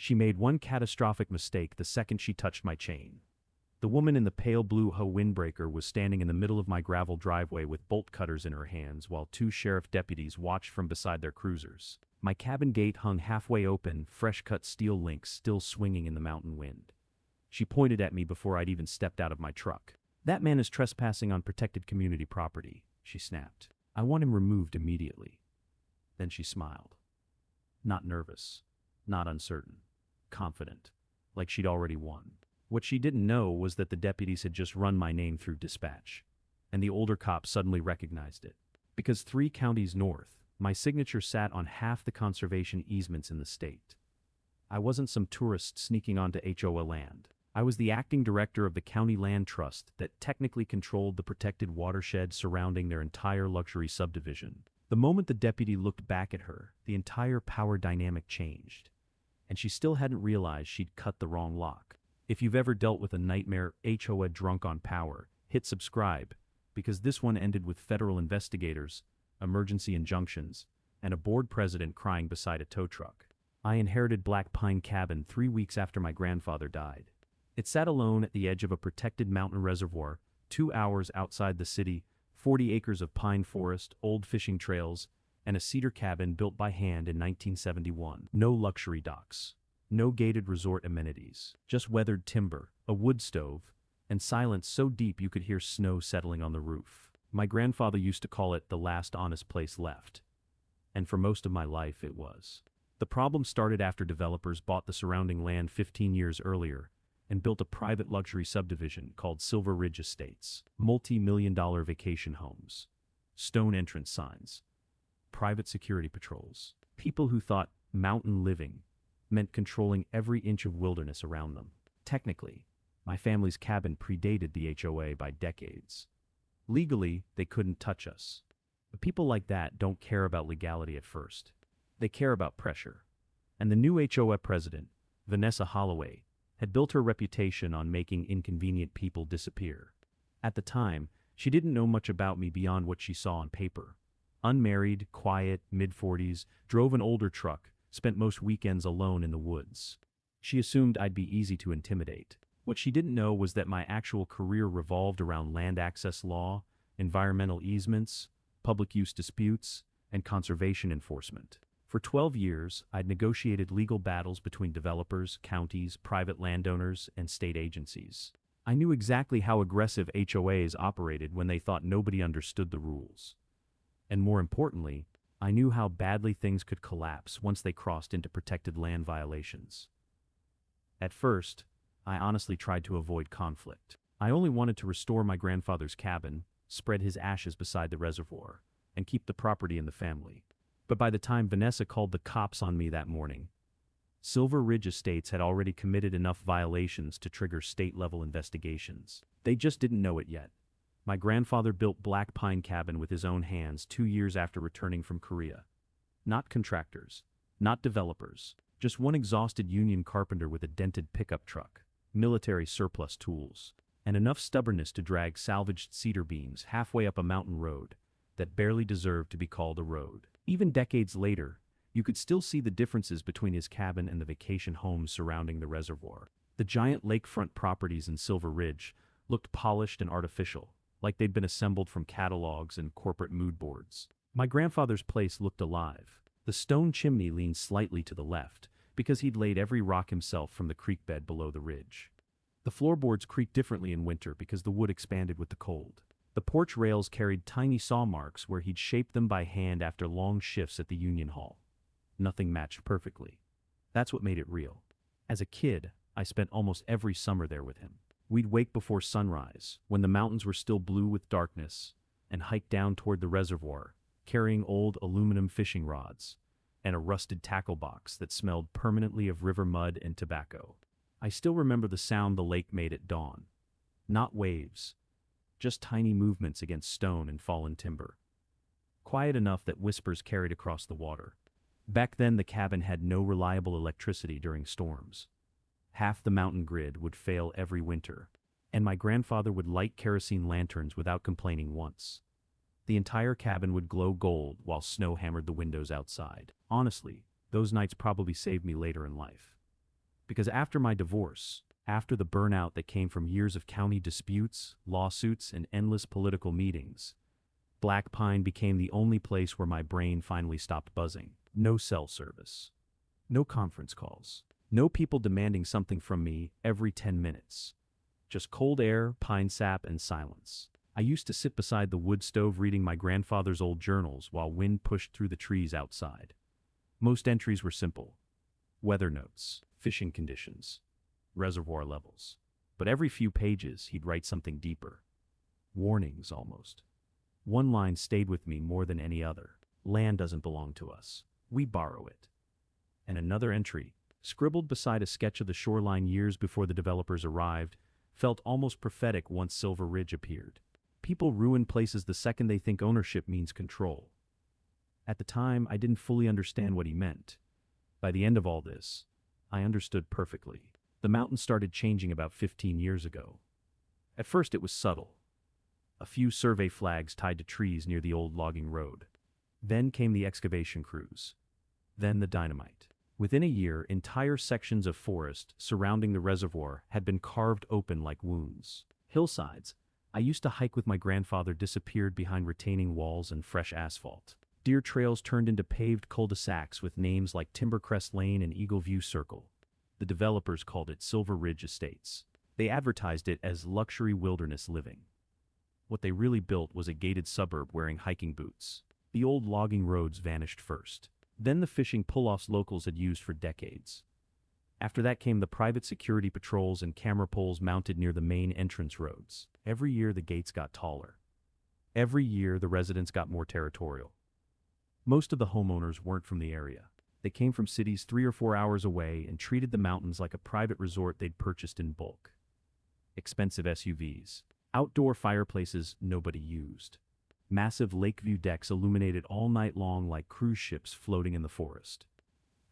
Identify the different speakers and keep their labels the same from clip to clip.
Speaker 1: She made one catastrophic mistake the second she touched my chain. The woman in the pale blue HOA windbreaker was standing in the middle of my gravel driveway with bolt cutters in her hands while two sheriff deputies watched from beside their cruisers. My cabin gate hung halfway open, fresh-cut steel links still swinging in the mountain wind. She pointed at me before I'd even stepped out of my truck. "That man is trespassing on protected community property," she snapped. "I want him removed immediately." Then she smiled. Not nervous, not uncertain, confident, like she'd already won. What she didn't know was that the deputies had just run my name through dispatch, and the older cop suddenly recognized it. Because 3 counties north, my signature sat on half the conservation easements in the state. I wasn't some tourist sneaking onto HOA land. I was the acting director of the county land trust that technically controlled the protected watershed surrounding their entire luxury subdivision. The moment the deputy looked back at her, the entire power dynamic changed. And she still hadn't realized she'd cut the wrong lock. If you've ever dealt with a nightmare HOA drunk on power, hit subscribe, because this one ended with federal investigators, emergency injunctions, and a board president crying beside a tow truck. I inherited Black Pine Cabin 3 weeks after my grandfather died. It sat alone at the edge of a protected mountain reservoir, 2 hours outside the city, 40 acres of pine forest, old fishing trails, and a cedar cabin built by hand in 1971. No luxury docks. No gated resort amenities. Just weathered timber, a wood stove, and silence so deep you could hear snow settling on the roof. My grandfather used to call it the last honest place left. And for most of my life it was. The problem started after developers bought the surrounding land 15 years earlier and built a private luxury subdivision called Silver Ridge Estates. Multi-million-dollar vacation homes. Stone entrance signs. Private security patrols. People who thought mountain living meant controlling every inch of wilderness around them. Technically, my family's cabin predated the HOA by decades. Legally, they couldn't touch us. But people like that don't care about legality at first. They care about pressure. And the new HOA president, Vanessa Holloway, had built her reputation on making inconvenient people disappear. At the time, she didn't know much about me beyond what she saw on paper. Unmarried, quiet, mid-40s, drove an older truck, spent most weekends alone in the woods. She assumed I'd be easy to intimidate. What she didn't know was that my actual career revolved around land access law, environmental easements, public use disputes, and conservation enforcement. For 12 years, I'd negotiated legal battles between developers, counties, private landowners, and state agencies. I knew exactly how aggressive HOAs operated when they thought nobody understood the rules. And more importantly, I knew how badly things could collapse once they crossed into protected land violations. At first, I honestly tried to avoid conflict. I only wanted to restore my grandfather's cabin, spread his ashes beside the reservoir, and keep the property in the family. But by the time Vanessa called the cops on me that morning, Silver Ridge Estates had already committed enough violations to trigger state-level investigations. They just didn't know it yet. My grandfather built Black Pine Cabin with his own hands 2 years after returning from Korea. Not contractors, not developers, just one exhausted union carpenter with a dented pickup truck, military surplus tools, and enough stubbornness to drag salvaged cedar beams halfway up a mountain road that barely deserved to be called a road. Even decades later, you could still see the differences between his cabin and the vacation homes surrounding the reservoir. The giant lakefront properties in Silver Ridge looked polished and artificial, like they'd been assembled from catalogs and corporate mood boards. My grandfather's place looked alive. The stone chimney leaned slightly to the left, because he'd laid every rock himself from the creek bed below the ridge. The floorboards creaked differently in winter because the wood expanded with the cold. The porch rails carried tiny saw marks where he'd shaped them by hand after long shifts at the union hall. Nothing matched perfectly. That's what made it real. As a kid, I spent almost every summer there with him. We'd wake before sunrise, when the mountains were still blue with darkness, and hike down toward the reservoir, carrying old aluminum fishing rods and a rusted tackle box that smelled permanently of river mud and tobacco. I still remember the sound the lake made at dawn. Not waves, just tiny movements against stone and fallen timber. Quiet enough that whispers carried across the water. Back then, the cabin had no reliable electricity during storms. Half the mountain grid would fail every winter, and my grandfather would light kerosene lanterns without complaining once. The entire cabin would glow gold while snow hammered the windows outside. Honestly, those nights probably saved me later in life. Because after my divorce, after the burnout that came from years of county disputes, lawsuits, and endless political meetings, Black Pine became the only place where my brain finally stopped buzzing. No cell service. No conference calls. No people demanding something from me every 10 minutes. Just cold air, pine sap, and silence. I used to sit beside the wood stove reading my grandfather's old journals while wind pushed through the trees outside. Most entries were simple. Weather notes, fishing conditions, reservoir levels. But every few pages, he'd write something deeper. Warnings, almost. One line stayed with me more than any other. Land doesn't belong to us. We borrow it. And another entry, scribbled beside a sketch of the shoreline years before the developers arrived, felt almost prophetic once Silver Ridge appeared. People ruin places the second they think ownership means control. At the time, I didn't fully understand what he meant. By the end of all this, I understood perfectly. The mountain started changing about 15 years ago. At first it was subtle. A few survey flags tied to trees near the old logging road. Then came the excavation crews. Then the dynamite. Within a year, entire sections of forest surrounding the reservoir had been carved open like wounds. Hillsides I used to hike with my grandfather disappeared behind retaining walls and fresh asphalt. Deer trails turned into paved cul-de-sacs with names like Timbercrest Lane and Eagle View Circle. The developers called it Silver Ridge Estates. They advertised it as luxury wilderness living. What they really built was a gated suburb wearing hiking boots. The old logging roads vanished first. Then the fishing pull-offs locals had used for decades. After that came the private security patrols and camera poles mounted near the main entrance roads. Every year the gates got taller. Every year the residents got more territorial. Most of the homeowners weren't from the area. They came from cities 3 or 4 hours away and treated the mountains like a private resort they'd purchased in bulk. Expensive SUVs. Outdoor fireplaces nobody used. Massive lakeview decks illuminated all night long like cruise ships floating in the forest.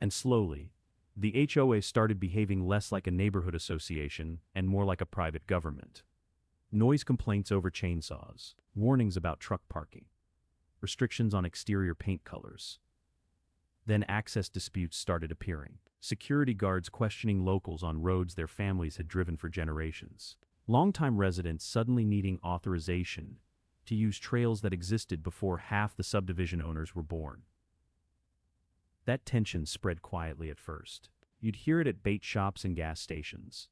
Speaker 1: And slowly, the HOA started behaving less like a neighborhood association and more like a private government. Noise complaints over chainsaws, warnings about truck parking, restrictions on exterior paint colors. Then access disputes started appearing. Security guards questioning locals on roads their families had driven for generations. Longtime residents suddenly needing authorization to use trails that existed before half the subdivision owners were born. That tension spread quietly at first. You'd hear it at bait shops and gas stations.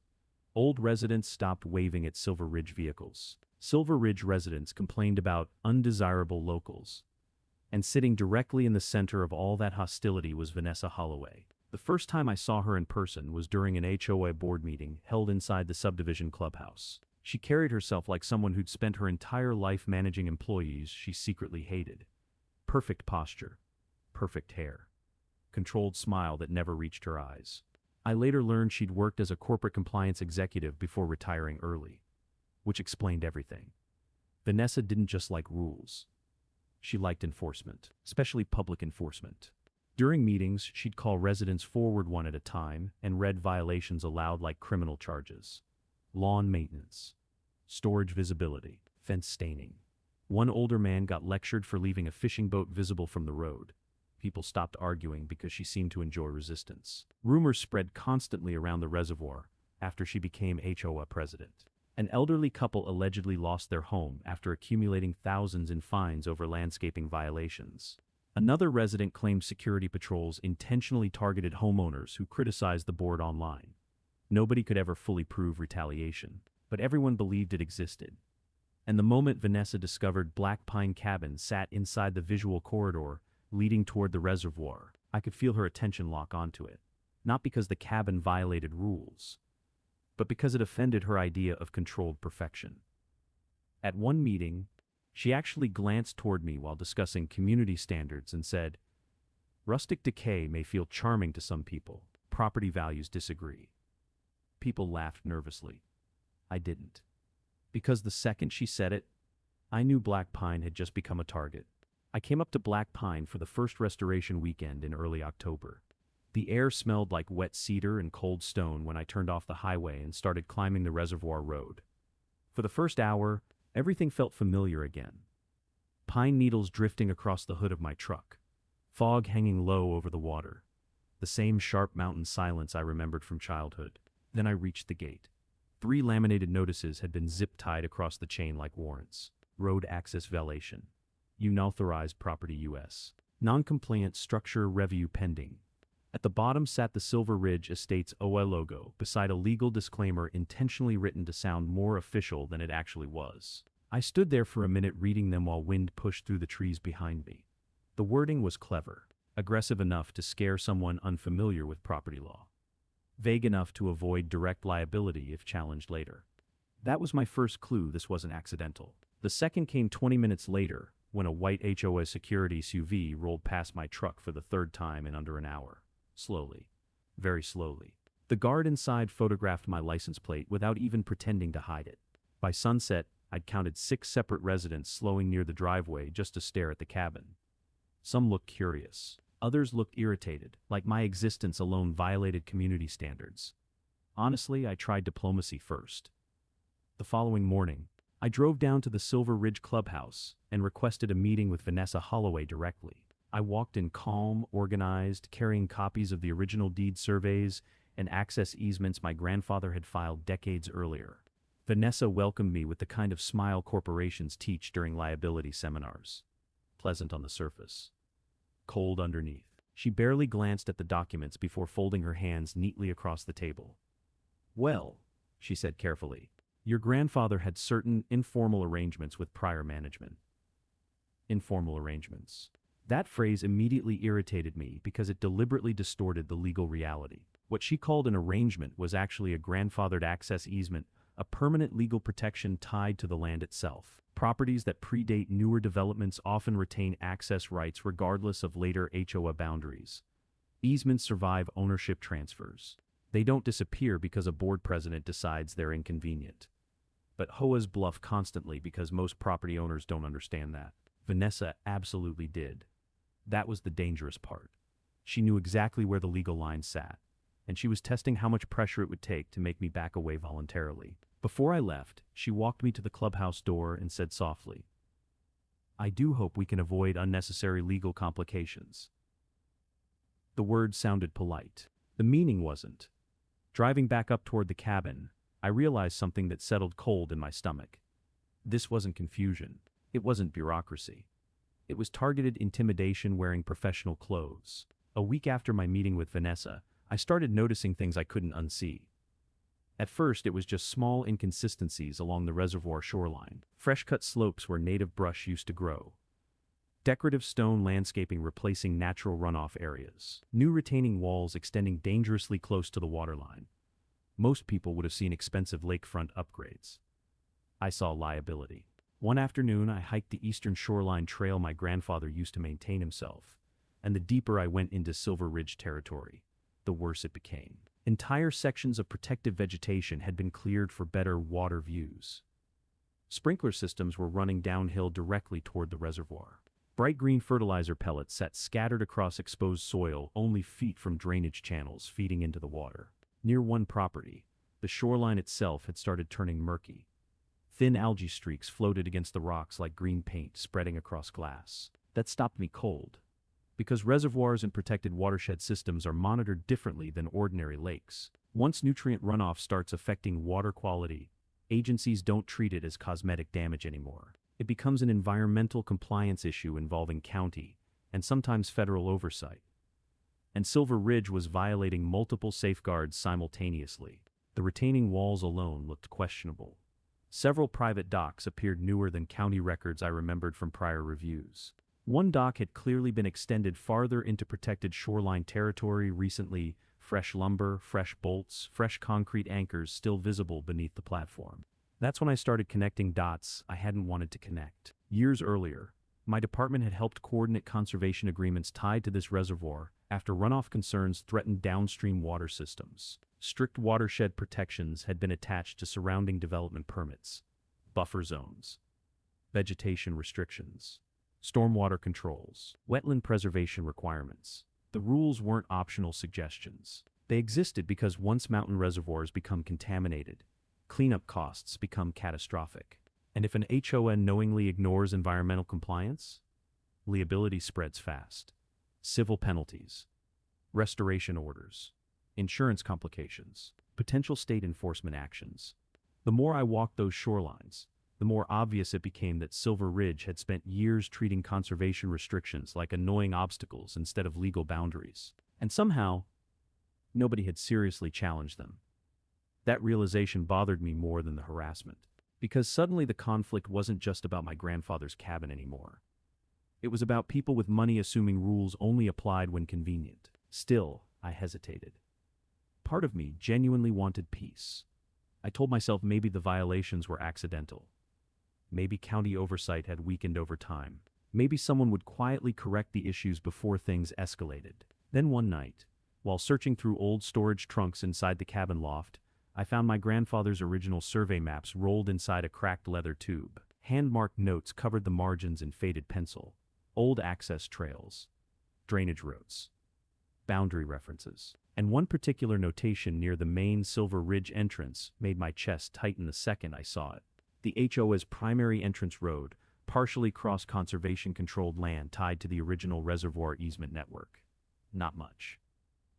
Speaker 1: Old residents stopped waving at Silver Ridge vehicles. Silver Ridge residents complained about undesirable locals. And sitting directly in the center of all that hostility was Vanessa Holloway. The first time I saw her in person was during an HOA board meeting held inside the subdivision clubhouse. She carried herself like someone who'd spent her entire life managing employees she secretly hated. Perfect posture. Perfect hair. Controlled smile that never reached her eyes. I later learned she'd worked as a corporate compliance executive before retiring early, which explained everything. Vanessa didn't just like rules. She liked enforcement, especially public enforcement. During meetings, she'd call residents forward one at a time and read violations aloud like criminal charges. Lawn maintenance, storage visibility, fence staining. One older man got lectured for leaving a fishing boat visible from the road. People stopped arguing because she seemed to enjoy resistance. Rumors spread constantly around the reservoir after she became HOA president. An elderly couple allegedly lost their home after accumulating thousands in fines over landscaping violations. Another resident claimed security patrols intentionally targeted homeowners who criticized the board online. Nobody could ever fully prove retaliation, but everyone believed it existed. And the moment Vanessa discovered Black Pine Cabin sat inside the visual corridor leading toward the reservoir, I could feel her attention lock onto it. Not because the cabin violated rules, but because it offended her idea of controlled perfection. At one meeting, she actually glanced toward me while discussing community standards and said, "Rustic decay may feel charming to some people. Property values disagree." People laughed nervously. I didn't. Because the second she said it, I knew Black Pine had just become a target. I came up to Black Pine for the first restoration weekend in early October. The air smelled like wet cedar and cold stone when I turned off the highway and started climbing the reservoir road. For the first hour, everything felt familiar again. Pine needles drifting across the hood of my truck. Fog hanging low over the water. the same sharp mountain silence I remembered from childhood. Then I reached the gate. 3 laminated notices had been zip-tied across the chain like warrants. Road access violation. Unauthorized property U.S. Non-compliant structure review pending. At the bottom sat the Silver Ridge Estates HOA logo, beside a legal disclaimer intentionally written to sound more official than it actually was. I stood there for a minute reading them while wind pushed through the trees behind me. The wording was clever, aggressive enough to scare someone unfamiliar with property law, vague enough to avoid direct liability if challenged later. That was my first clue this wasn't accidental. The second came 20 minutes later, when a white HOA security SUV rolled past my truck for the 3rd time in under an hour. Slowly. Very slowly. The guard inside photographed my license plate without even pretending to hide it. By sunset, I'd counted 6 separate residents slowing near the driveway just to stare at the cabin. Some looked curious. Others looked irritated, like my existence alone violated community standards. Honestly, I tried diplomacy first. The following morning, I drove down to the Silver Ridge Clubhouse and requested a meeting with Vanessa Holloway directly. I walked in calm, organized, carrying copies of the original deed surveys and access easements my grandfather had filed decades earlier. Vanessa welcomed me with the kind of smile corporations teach during liability seminars. Pleasant on the surface, cold underneath. She barely glanced at the documents before folding her hands neatly across the table. "Well," she said carefully, "your grandfather had certain informal arrangements with prior management." Informal arrangements. That phrase immediately irritated me because it deliberately distorted the legal reality. What she called an arrangement was actually a grandfathered access easement, a permanent legal protection tied to the land itself. Properties that predate newer developments often retain access rights regardless of later HOA boundaries. Easements survive ownership transfers. They don't disappear because a board president decides they're inconvenient. But HOAs bluff constantly because most property owners don't understand that. Vanessa absolutely did. That was the dangerous part. She knew exactly where the legal line sat, and she was testing how much pressure it would take to make me back away voluntarily. Before I left, she walked me to the clubhouse door and said softly, "I do hope we can avoid unnecessary legal complications." The words sounded polite. The meaning wasn't. Driving back up toward the cabin, I realized something that settled cold in my stomach. This wasn't confusion. It wasn't bureaucracy. It was targeted intimidation wearing professional clothes. A week after my meeting with Vanessa, I started noticing things I couldn't unsee. At first, it was just small inconsistencies along the reservoir shoreline. Fresh-cut slopes where native brush used to grow. Decorative stone landscaping replacing natural runoff areas. New retaining walls extending dangerously close to the waterline. Most people would have seen expensive lakefront upgrades. I saw liability. One afternoon, I hiked the eastern shoreline trail my grandfather used to maintain himself, and the deeper I went into Silver Ridge territory, the worse it became. Entire sections of protective vegetation had been cleared for better water views. Sprinkler systems were running downhill directly toward the reservoir. Bright green fertilizer pellets sat scattered across exposed soil only feet from drainage channels feeding into the water. Near one property, the shoreline itself had started turning murky. Thin algae streaks floated against the rocks like green paint spreading across glass. That stopped me cold. Because reservoirs and protected watershed systems are monitored differently than ordinary lakes. Once nutrient runoff starts affecting water quality, agencies don't treat it as cosmetic damage anymore. It becomes an environmental compliance issue involving county, and sometimes federal oversight. And Silver Ridge was violating multiple safeguards simultaneously. The retaining walls alone looked questionable. Several private docks appeared newer than county records I remembered from prior reviews. One dock had clearly been extended farther into protected shoreline territory recently, fresh lumber, fresh bolts, fresh concrete anchors still visible beneath the platform. That's when I started connecting dots I hadn't wanted to connect. Years earlier, my department had helped coordinate conservation agreements tied to this reservoir after runoff concerns threatened downstream water systems. Strict watershed protections had been attached to surrounding development permits, buffer zones, vegetation restrictions, stormwater controls, wetland preservation requirements. The rules weren't optional suggestions. They existed because once mountain reservoirs become contaminated, cleanup costs become catastrophic. And if an HOA knowingly ignores environmental compliance, liability spreads fast. Civil penalties, restoration orders, insurance complications, potential state enforcement actions. The more I walked those shorelines, the more obvious it became that Silver Ridge had spent years treating conservation restrictions like annoying obstacles instead of legal boundaries. And somehow, nobody had seriously challenged them. That realization bothered me more than the harassment, because suddenly the conflict wasn't just about my grandfather's cabin anymore. It was about people with money assuming rules only applied when convenient. Still, I hesitated. Part of me genuinely wanted peace. I told myself maybe the violations were accidental. Maybe county oversight had weakened over time. Maybe someone would quietly correct the issues before things escalated. Then one night, while searching through old storage trunks inside the cabin loft, I found my grandfather's original survey maps rolled inside a cracked leather tube. Hand-marked notes covered the margins in faded pencil. Old access trails, drainage roads, boundary references, and one particular notation near the main Silver Ridge entrance made my chest tighten the second I saw it. The HOA's primary entrance road partially crossed conservation-controlled land tied to the original reservoir easement network. Not much,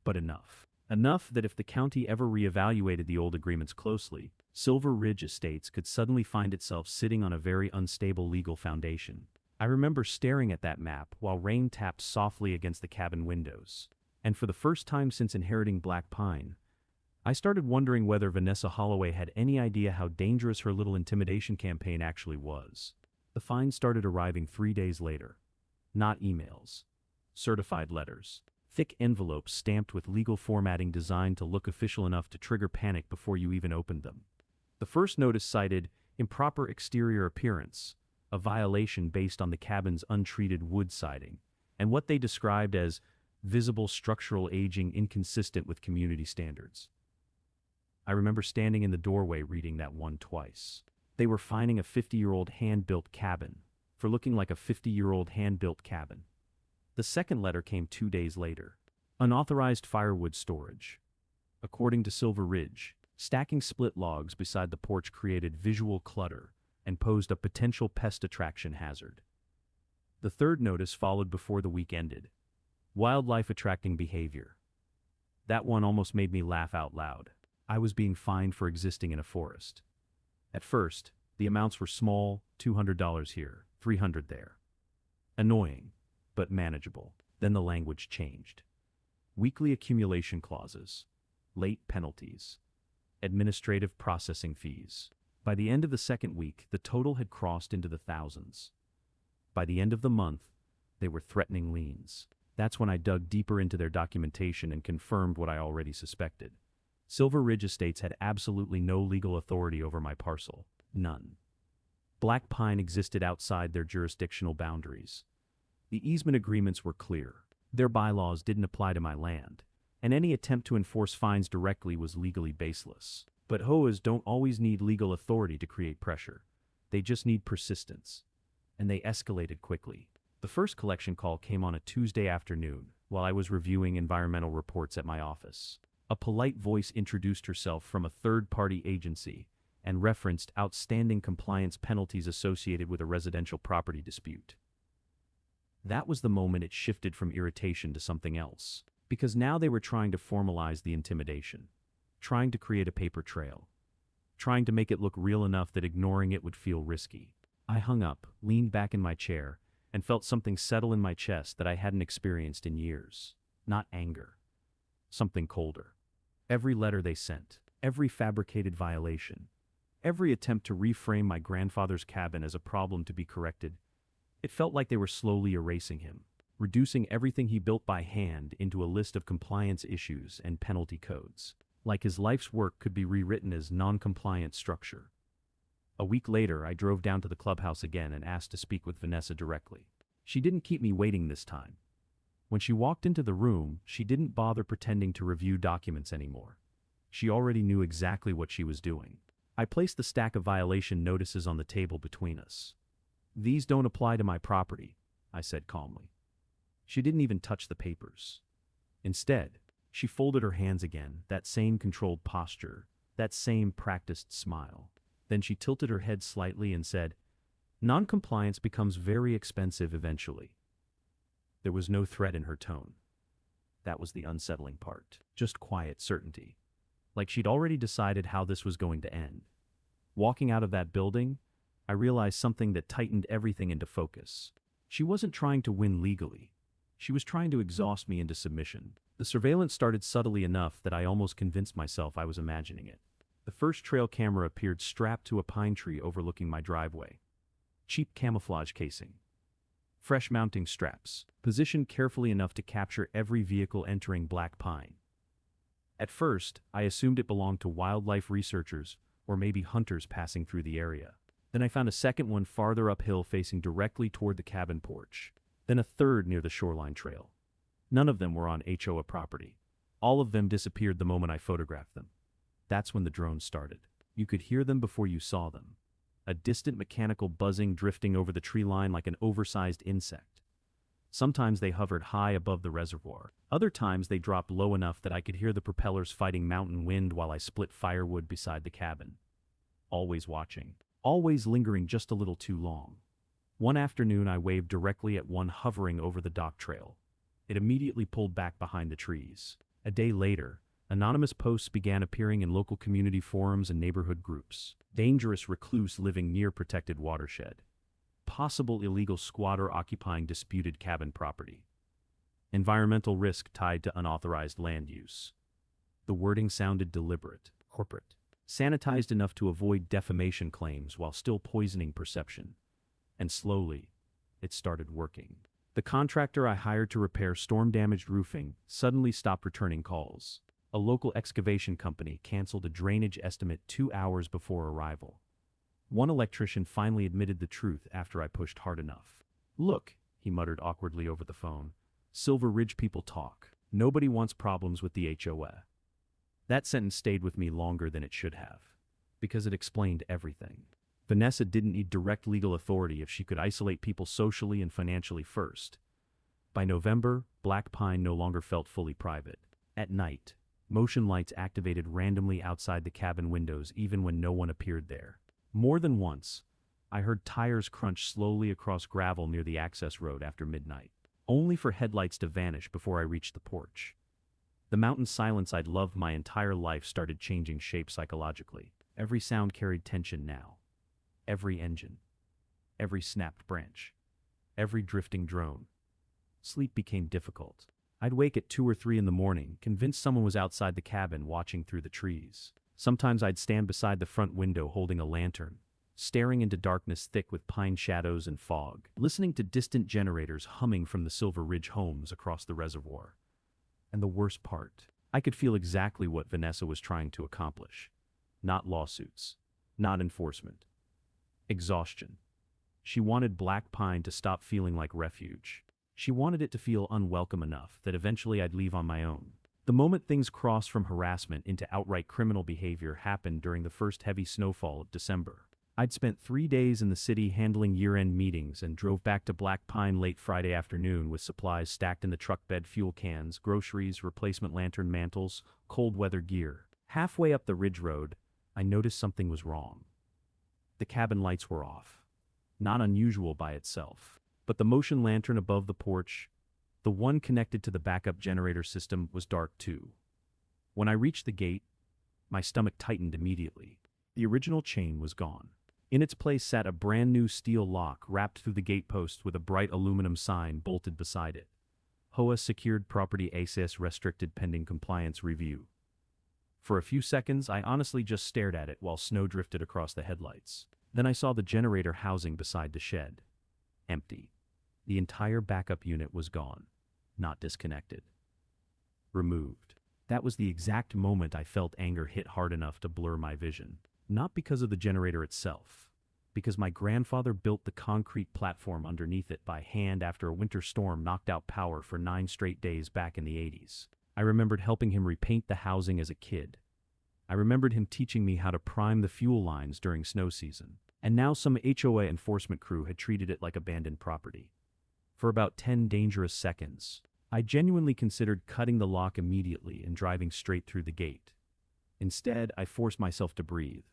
Speaker 1: but enough. Enough that if the county ever reevaluated the old agreements closely, Silver Ridge Estates could suddenly find itself sitting on a very unstable legal foundation. I remember staring at that map while rain tapped softly against the cabin windows. And for the first time since inheriting Black Pine, I started wondering whether Vanessa Holloway had any idea how dangerous her little intimidation campaign actually was. The fines started arriving 3 days later. Not emails. Certified letters. Thick envelopes stamped with legal formatting designed to look official enough to trigger panic before you even opened them. The first notice cited improper exterior appearance, a violation based on the cabin's untreated wood siding, and what they described as visible structural aging inconsistent with community standards. I remember standing in the doorway reading that one twice. They were fining a 50-year-old hand-built cabin for looking like a 50-year-old hand-built cabin. The second letter came 2 days later. Unauthorized firewood storage. According to Silver Ridge, stacking split logs beside the porch created visual clutter and posed a potential pest attraction hazard. The third notice followed before the week ended. Wildlife attracting behavior. That one almost made me laugh out loud. I was being fined for existing in a forest. At first, the amounts were small, $200 here, $300 there. Annoying, but manageable. Then the language changed. Weekly accumulation clauses, late penalties, administrative processing fees. By the end of the second week, the total had crossed into the thousands. By the end of the month, they were threatening liens. That's when I dug deeper into their documentation and confirmed what I already suspected. Silver Ridge Estates had absolutely no legal authority over my parcel. None. Black Pine existed outside their jurisdictional boundaries. The easement agreements were clear. Their bylaws didn't apply to my land, and any attempt to enforce fines directly was legally baseless. But HOAs don't always need legal authority to create pressure. They just need persistence. And they escalated quickly. The first collection call came on a Tuesday afternoon while I was reviewing environmental reports at my office. A polite voice introduced herself from a third-party agency and referenced outstanding compliance penalties associated with a residential property dispute. That was the moment it shifted from irritation to something else, because now they were trying to formalize the intimidation, trying to create a paper trail, trying to make it look real enough that ignoring it would feel risky. I hung up, leaned back in my chair, and felt something settle in my chest that I hadn't experienced in years. Not anger. Something colder. Every letter they sent, every fabricated violation, every attempt to reframe my grandfather's cabin as a problem to be corrected, it felt like they were slowly erasing him, reducing everything he built by hand into a list of compliance issues and penalty codes. Like his life's work could be rewritten as non-compliant structure. A week later, I drove down to the clubhouse again and asked to speak with Vanessa directly. She didn't keep me waiting this time. When she walked into the room, she didn't bother pretending to review documents anymore. She already knew exactly what she was doing. I placed the stack of violation notices on the table between us. "These don't apply to my property," I said calmly. She didn't even touch the papers. Instead, she folded her hands again, that same controlled posture, that same practiced smile. Then she tilted her head slightly and said, "Non-compliance becomes very expensive eventually." There was no threat in her tone. That was the unsettling part. Just quiet certainty. Like she'd already decided how this was going to end. Walking out of that building, I realized something that tightened everything into focus. She wasn't trying to win legally. She was trying to exhaust me into submission. The surveillance started subtly enough that I almost convinced myself I was imagining it. The first trail camera appeared strapped to a pine tree overlooking my driveway. Cheap camouflage casing. Fresh mounting straps, positioned carefully enough to capture every vehicle entering Black Pine. At first, I assumed it belonged to wildlife researchers or maybe hunters passing through the area. Then I found a second one farther uphill facing directly toward the cabin porch. Then a third near the shoreline trail. None of them were on HOA property. All of them disappeared the moment I photographed them. That's when the drones started. You could hear them before you saw them. A distant mechanical buzzing drifting over the tree line like an oversized insect. Sometimes they hovered high above the reservoir. Other times they dropped low enough that I could hear the propellers fighting mountain wind while I split firewood beside the cabin. Always watching. Always lingering just a little too long. One afternoon I waved directly at one hovering over the dock trail. It immediately pulled back behind the trees. A day later, anonymous posts began appearing in local community forums and neighborhood groups. Dangerous recluse living near protected watershed. Possible illegal squatter occupying disputed cabin property. Environmental risk tied to unauthorized land use. The wording sounded deliberate, corporate. Sanitized enough to avoid defamation claims while still poisoning perception. And slowly, it started working. The contractor I hired to repair storm-damaged roofing suddenly stopped returning calls. A local excavation company canceled a drainage estimate 2 hours before arrival. One electrician finally admitted the truth after I pushed hard enough. "Look," he muttered awkwardly over the phone, "Silver Ridge people talk. Nobody wants problems with the HOA." That sentence stayed with me longer than it should have, because it explained everything. Vanessa didn't need direct legal authority if she could isolate people socially and financially first. By November, Black Pine no longer felt fully private. At night, motion lights activated randomly outside the cabin windows even when no one appeared there. More than once, I heard tires crunch slowly across gravel near the access road after midnight, only for headlights to vanish before I reached the porch. The mountain silence I'd loved my entire life started changing shape psychologically. Every sound carried tension now. Every engine. Every snapped branch. Every drifting drone. Sleep became difficult. I'd wake at 2 or 3 in the morning, convinced someone was outside the cabin watching through the trees. Sometimes I'd stand beside the front window holding a lantern, staring into darkness thick with pine shadows and fog, listening to distant generators humming from the Silver Ridge homes across the reservoir. And the worst part, I could feel exactly what Vanessa was trying to accomplish. Not lawsuits. Not enforcement. Exhaustion. She wanted Black Pine to stop feeling like refuge. She wanted it to feel unwelcome enough that eventually I'd leave on my own. The moment things crossed from harassment into outright criminal behavior happened during the first heavy snowfall of December. I'd spent 3 days in the city handling year-end meetings and drove back to Black Pine late Friday afternoon with supplies stacked in the truck bed: fuel cans, groceries, replacement lantern mantles, cold weather gear. Halfway up the ridge road, I noticed something was wrong. The cabin lights were off. Not unusual by itself. But the motion lantern above the porch, the one connected to the backup generator system, was dark too. When I reached the gate, my stomach tightened immediately. The original chain was gone. In its place sat a brand new steel lock wrapped through the gatepost with a bright aluminum sign bolted beside it. HOA secured property access restricted pending compliance review. For a few seconds, I honestly just stared at it while snow drifted across the headlights. Then I saw the generator housing beside the shed. Empty. The entire backup unit was gone. Not disconnected. Removed. That was the exact moment I felt anger hit hard enough to blur my vision. Not because of the generator itself. Because my grandfather built the concrete platform underneath it by hand after a winter storm knocked out power for 9 straight days back in the 80s. I remembered helping him repaint the housing as a kid. I remembered him teaching me how to prime the fuel lines during snow season. And now some HOA enforcement crew had treated it like abandoned property. For about 10 dangerous seconds, I genuinely considered cutting the lock immediately and driving straight through the gate. Instead, I forced myself to breathe.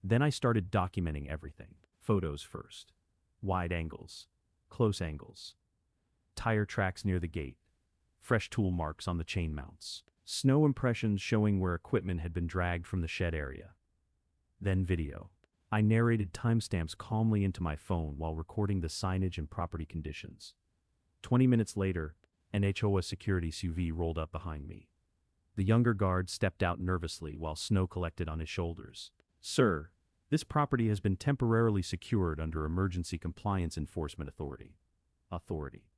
Speaker 1: Then I started documenting everything. Photos first. Wide angles. Close angles. Tire tracks near the gate. fresh tool marks on the chain mounts, snow impressions showing where equipment had been dragged from the shed area. Then video. I narrated timestamps calmly into my phone while recording the signage and property conditions. 20 minutes later, an HOA security SUV rolled up behind me. The younger guard stepped out nervously while snow collected on his shoulders. "Sir, this property has been temporarily secured under Emergency Compliance Enforcement Authority." Authority.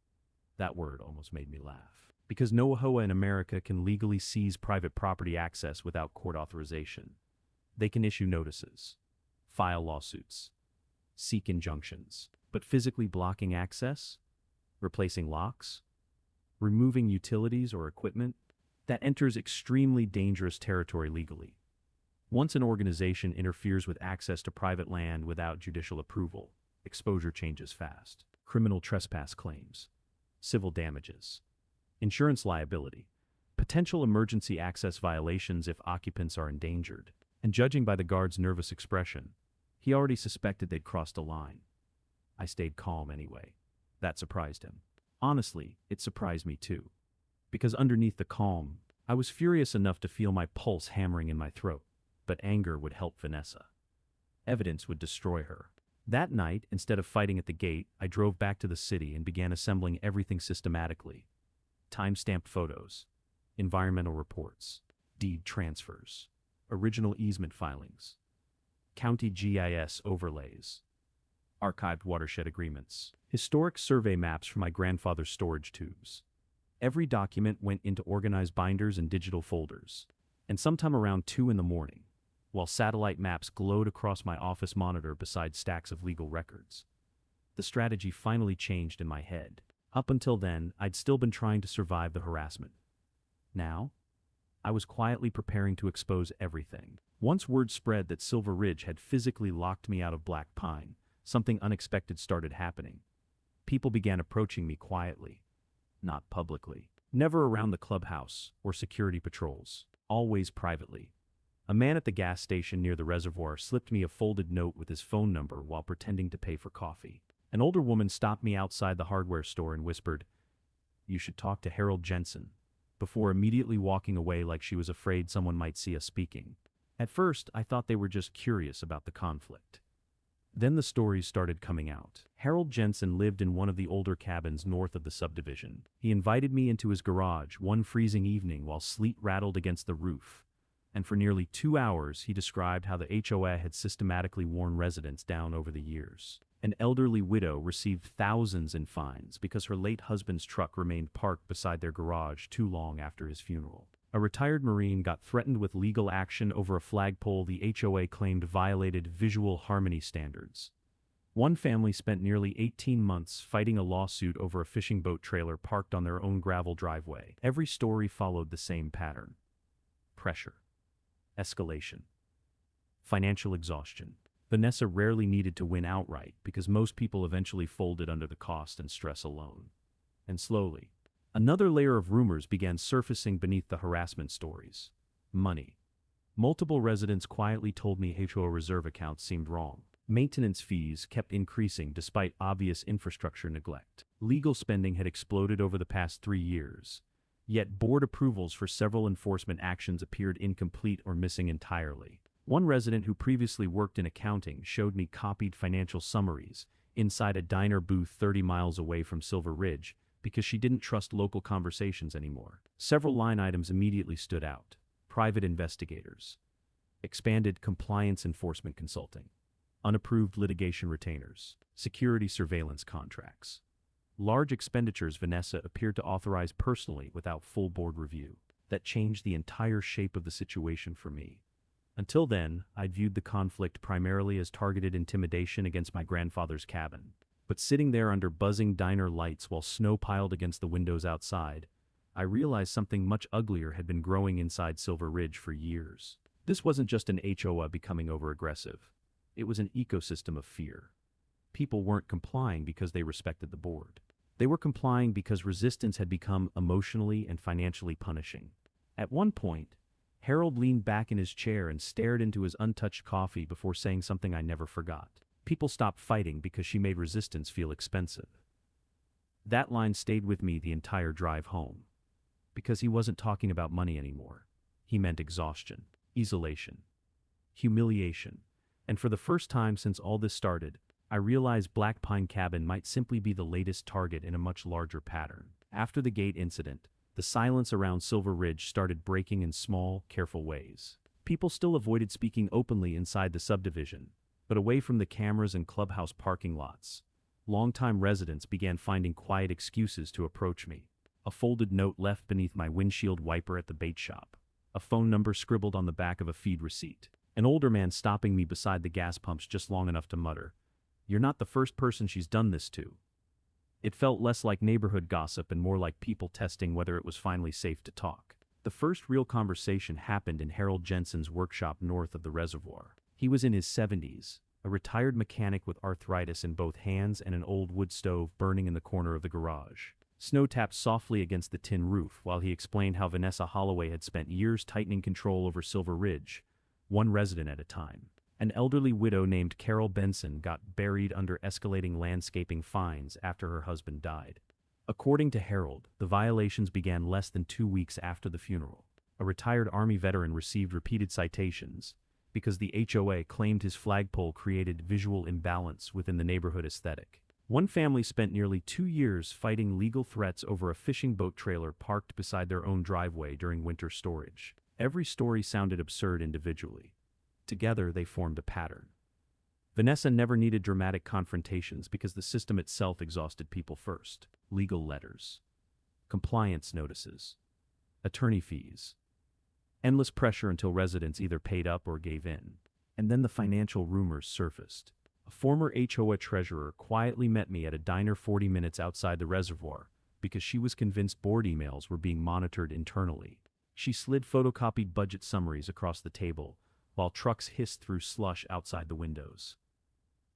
Speaker 1: That word almost made me laugh. Because no HOA in America can legally seize private property access without court authorization. They can issue notices, file lawsuits, seek injunctions, but physically blocking access, replacing locks, removing utilities or equipment, that enters extremely dangerous territory legally. Once an organization interferes with access to private land without judicial approval, exposure changes fast. Criminal trespass claims, civil damages, insurance liability, potential emergency access violations if occupants are endangered. And judging by the guard's nervous expression, he already suspected they'd crossed a line. I stayed calm anyway. That surprised him. Honestly, it surprised me too. Because underneath the calm, I was furious enough to feel my pulse hammering in my throat. But anger would help Vanessa. Evidence would destroy her. That night, instead of fighting at the gate, I drove back to the city and began assembling everything systematically. Time-stamped photos, environmental reports, deed transfers, original easement filings, county GIS overlays, archived watershed agreements, historic survey maps from my grandfather's storage tubes. Every document went into organized binders and digital folders. And sometime around 2 in the morning, while satellite maps glowed across my office monitor beside stacks of legal records, the strategy finally changed in my head. Up until then, I'd still been trying to survive the harassment. Now, I was quietly preparing to expose everything. Once word spread that Silver Ridge had physically locked me out of Black Pine, something unexpected started happening. People began approaching me quietly, not publicly. Never around the clubhouse or security patrols, always privately. A man at the gas station near the reservoir slipped me a folded note with his phone number while pretending to pay for coffee. An older woman stopped me outside the hardware store and whispered, "You should talk to Harold Jensen," before immediately walking away like she was afraid someone might see us speaking. At first, I thought they were just curious about the conflict. Then the stories started coming out. Harold Jensen lived in one of the older cabins north of the subdivision. He invited me into his garage one freezing evening while sleet rattled against the roof. And for nearly 2 hours, he described how the HOA had systematically worn residents down over the years. An elderly widow received thousands in fines because her late husband's truck remained parked beside their garage too long after his funeral. A retired Marine got threatened with legal action over a flagpole the HOA claimed violated visual harmony standards. One family spent nearly 18 months fighting a lawsuit over a fishing boat trailer parked on their own gravel driveway. Every story followed the same pattern. Pressure. Escalation. Financial exhaustion. Vanessa rarely needed to win outright because most people eventually folded under the cost and stress alone. And slowly, another layer of rumors began surfacing beneath the harassment stories. Money. Multiple residents quietly told me HOA reserve accounts seemed wrong. Maintenance fees kept increasing despite obvious infrastructure neglect. Legal spending had exploded over the past 3 years. Yet board approvals for several enforcement actions appeared incomplete or missing entirely. One resident who previously worked in accounting showed me copied financial summaries inside a diner booth 30 miles away from Silver Ridge because she didn't trust local conversations anymore. Several line items immediately stood out. Private investigators, expanded compliance enforcement consulting, unapproved litigation retainers, security surveillance contracts. Large expenditures Vanessa appeared to authorize personally without full board review. That changed the entire shape of the situation for me. Until then, I'd viewed the conflict primarily as targeted intimidation against my grandfather's cabin. But sitting there under buzzing diner lights while snow piled against the windows outside, I realized something much uglier had been growing inside Silver Ridge for years. This wasn't just an HOA becoming over-aggressive. It was an ecosystem of fear. People weren't complying because they respected the board. They were complying because resistance had become emotionally and financially punishing. At one point, Harold leaned back in his chair and stared into his untouched coffee before saying something I never forgot. People stopped fighting because she made resistance feel expensive. That line stayed with me the entire drive home. because he wasn't talking about money anymore. He meant exhaustion, isolation, humiliation. And for the first time since all this started, I realized Black Pine Cabin might simply be the latest target in a much larger pattern. After the gate incident, the silence around Silver Ridge started breaking in small, careful ways. People still avoided speaking openly inside the subdivision, but away from the cameras and clubhouse parking lots, longtime residents began finding quiet excuses to approach me. A folded note left beneath my windshield wiper at the bait shop, a phone number scribbled on the back of a feed receipt, an older man stopping me beside the gas pumps just long enough to mutter, "You're not the first person she's done this to." It felt less like neighborhood gossip and more like people testing whether it was finally safe to talk. The first real conversation happened in Harold Jensen's workshop north of the reservoir. He was in his 70s, a retired mechanic with arthritis in both hands and an old wood stove burning in the corner of the garage. Snow tapped softly against the tin roof while he explained how Vanessa Holloway had spent years tightening control over Silver Ridge, one resident at a time. An elderly widow named Carol Benson got buried under escalating landscaping fines after her husband died. According to Harold, the violations began less than 2 weeks after the funeral. A retired Army veteran received repeated citations because the HOA claimed his flagpole created visual imbalance within the neighborhood aesthetic. One family spent nearly 2 years fighting legal threats over a fishing boat trailer parked beside their own driveway during winter storage. Every story sounded absurd individually. Together, they formed a pattern. Vanessa never needed dramatic confrontations because the system itself exhausted people first. Legal letters, compliance notices, attorney fees, endless pressure until residents either paid up or gave in. And then the financial rumors surfaced. A former HOA treasurer quietly met me at a diner 40 minutes outside the reservoir because she was convinced board emails were being monitored internally. She slid photocopied budget summaries across the table while trucks hissed through slush outside the windows.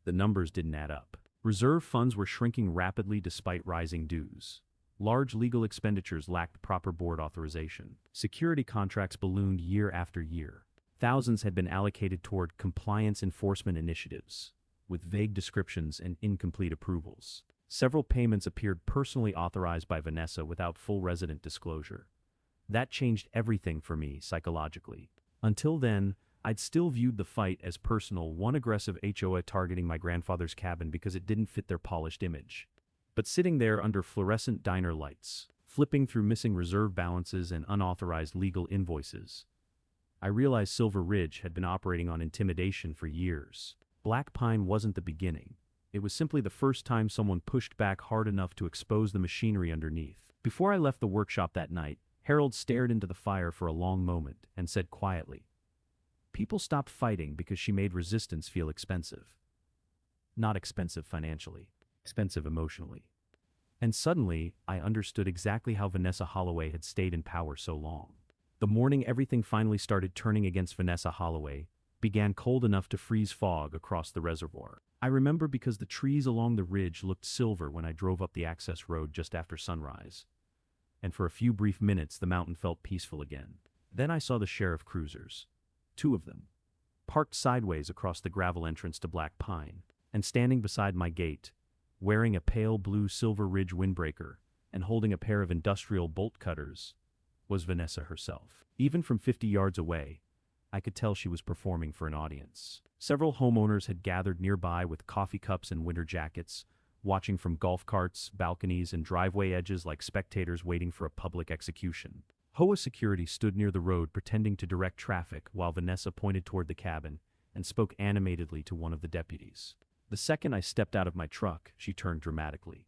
Speaker 1: The numbers didn't add up. Reserve funds were shrinking rapidly despite rising dues. Large legal expenditures lacked proper board authorization. Security contracts ballooned year after year. Thousands had been allocated toward compliance enforcement initiatives, with vague descriptions and incomplete approvals. Several payments appeared personally authorized by Vanessa without full resident disclosure. That changed everything for me psychologically. Until then, I'd still viewed the fight as personal, one aggressive HOA targeting my grandfather's cabin because it didn't fit their polished image. But sitting there under fluorescent diner lights, flipping through missing reserve balances and unauthorized legal invoices, I realized Silver Ridge had been operating on intimidation for years. Black Pine wasn't the beginning. It was simply the first time someone pushed back hard enough to expose the machinery underneath. Before I left the workshop that night, Harold stared into the fire for a long moment and said quietly, "People stopped fighting because she made resistance feel expensive. Not expensive financially, expensive emotionally." And suddenly, I understood exactly how Vanessa Holloway had stayed in power so long. The morning everything finally started turning against Vanessa Holloway began cold enough to freeze fog across the reservoir. I remember because the trees along the ridge looked silver when I drove up the access road just after sunrise. And for a few brief minutes the mountain felt peaceful again. Then I saw the sheriff cruisers. 2 of them, parked sideways across the gravel entrance to Black Pine, and standing beside my gate, wearing a pale blue Silver Ridge windbreaker and holding a pair of industrial bolt cutters, was Vanessa herself. Even from 50 yards away, I could tell she was performing for an audience. Several homeowners had gathered nearby with coffee cups and winter jackets, watching from golf carts, balconies, and driveway edges like spectators waiting for a public execution. HOA security stood near the road pretending to direct traffic while Vanessa pointed toward the cabin and spoke animatedly to one of the deputies. The second I stepped out of my truck, she turned dramatically.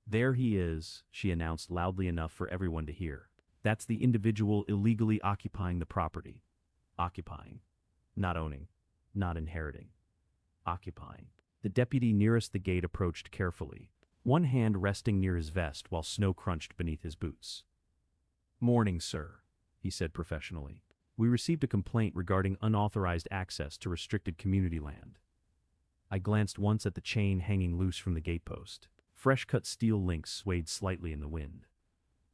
Speaker 1: "There he is," she announced loudly enough for everyone to hear. "That's the individual illegally occupying the property." Occupying. Not owning. Not inheriting. Occupying. The deputy nearest the gate approached carefully, one hand resting near his vest while snow crunched beneath his boots. "Morning, sir," he said professionally. "We received a complaint regarding unauthorized access to restricted community land." I glanced once at the chain hanging loose from the gatepost. Fresh-cut steel links swayed slightly in the wind.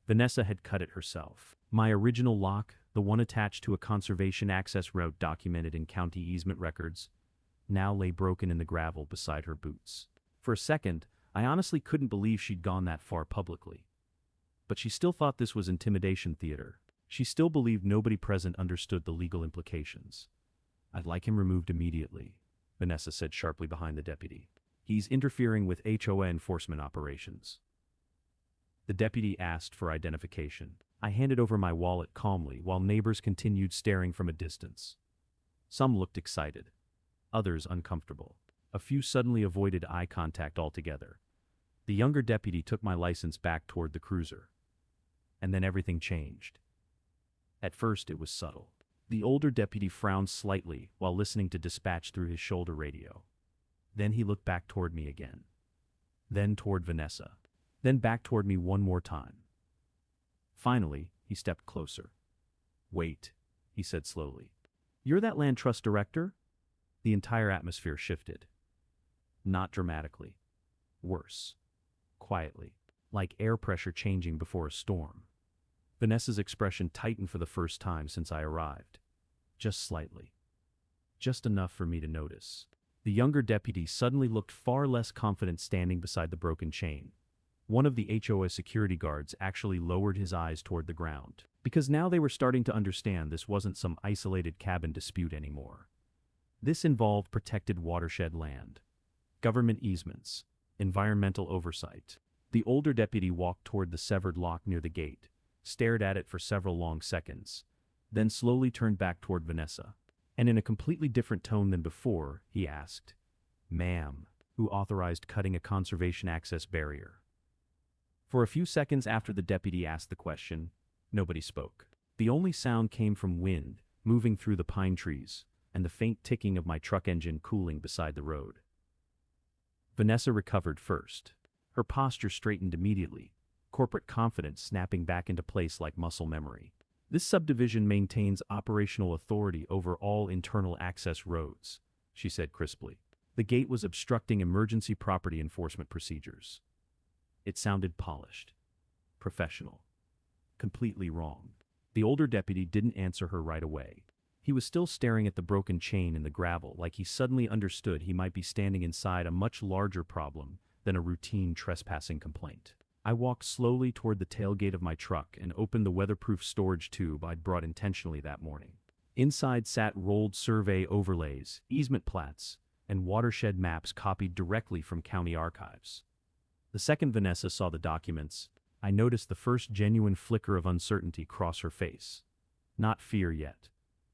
Speaker 1: Vanessa had cut it herself. My original lock, the one attached to a conservation access route documented in county easement records, now lay broken in the gravel beside her boots. For a second, I honestly couldn't believe she'd gone that far publicly. But she still thought this was intimidation theater. She still believed nobody present understood the legal implications. "I'd like him removed immediately," Vanessa said sharply behind the deputy. "He's interfering with HOA enforcement operations." The deputy asked for identification. I handed over my wallet calmly while neighbors continued staring from a distance. Some looked excited, others uncomfortable. A few suddenly avoided eye contact altogether. The younger deputy took my license back toward the cruiser. And then everything changed. At first it was subtle. The older deputy frowned slightly while listening to dispatch through his shoulder radio. Then he looked back toward me again. Then toward Vanessa. Then back toward me one more time. Finally, he stepped closer. "Wait," he said slowly. "You're that land trust director?" The entire atmosphere shifted. Not dramatically. Worse. Quietly. Like air pressure changing before a storm. Vanessa's expression tightened for the first time since I arrived. Just slightly. Just enough for me to notice. The younger deputy suddenly looked far less confident standing beside the broken chain. One of the HOA security guards actually lowered his eyes toward the ground, because now they were starting to understand this wasn't some isolated cabin dispute anymore. This involved protected watershed land, government easements, environmental oversight. The older deputy walked toward the severed lock near the gate, stared at it for several long seconds, then slowly turned back toward Vanessa. And in a completely different tone than before, he asked, "Ma'am, who authorized cutting a conservation access barrier?" For a few seconds after the deputy asked the question, nobody spoke. The only sound came from wind, moving through the pine trees, and the faint ticking of my truck engine cooling beside the road. Vanessa recovered first. Her posture straightened immediately, corporate confidence snapping back into place like muscle memory. "This subdivision maintains operational authority over all internal access roads," she said crisply. The gate was obstructing emergency property enforcement procedures. It sounded polished, professional, completely wrong. The older deputy didn't answer her right away. He was still staring at the broken chain in the gravel like he suddenly understood he might be standing inside a much larger problem than a routine trespassing complaint. I walked slowly toward the tailgate of my truck and opened the weatherproof storage tube I'd brought intentionally that morning. Inside sat rolled survey overlays, easement plats, and watershed maps copied directly from county archives. The second Vanessa saw the documents, I noticed the first genuine flicker of uncertainty cross her face. Not fear yet.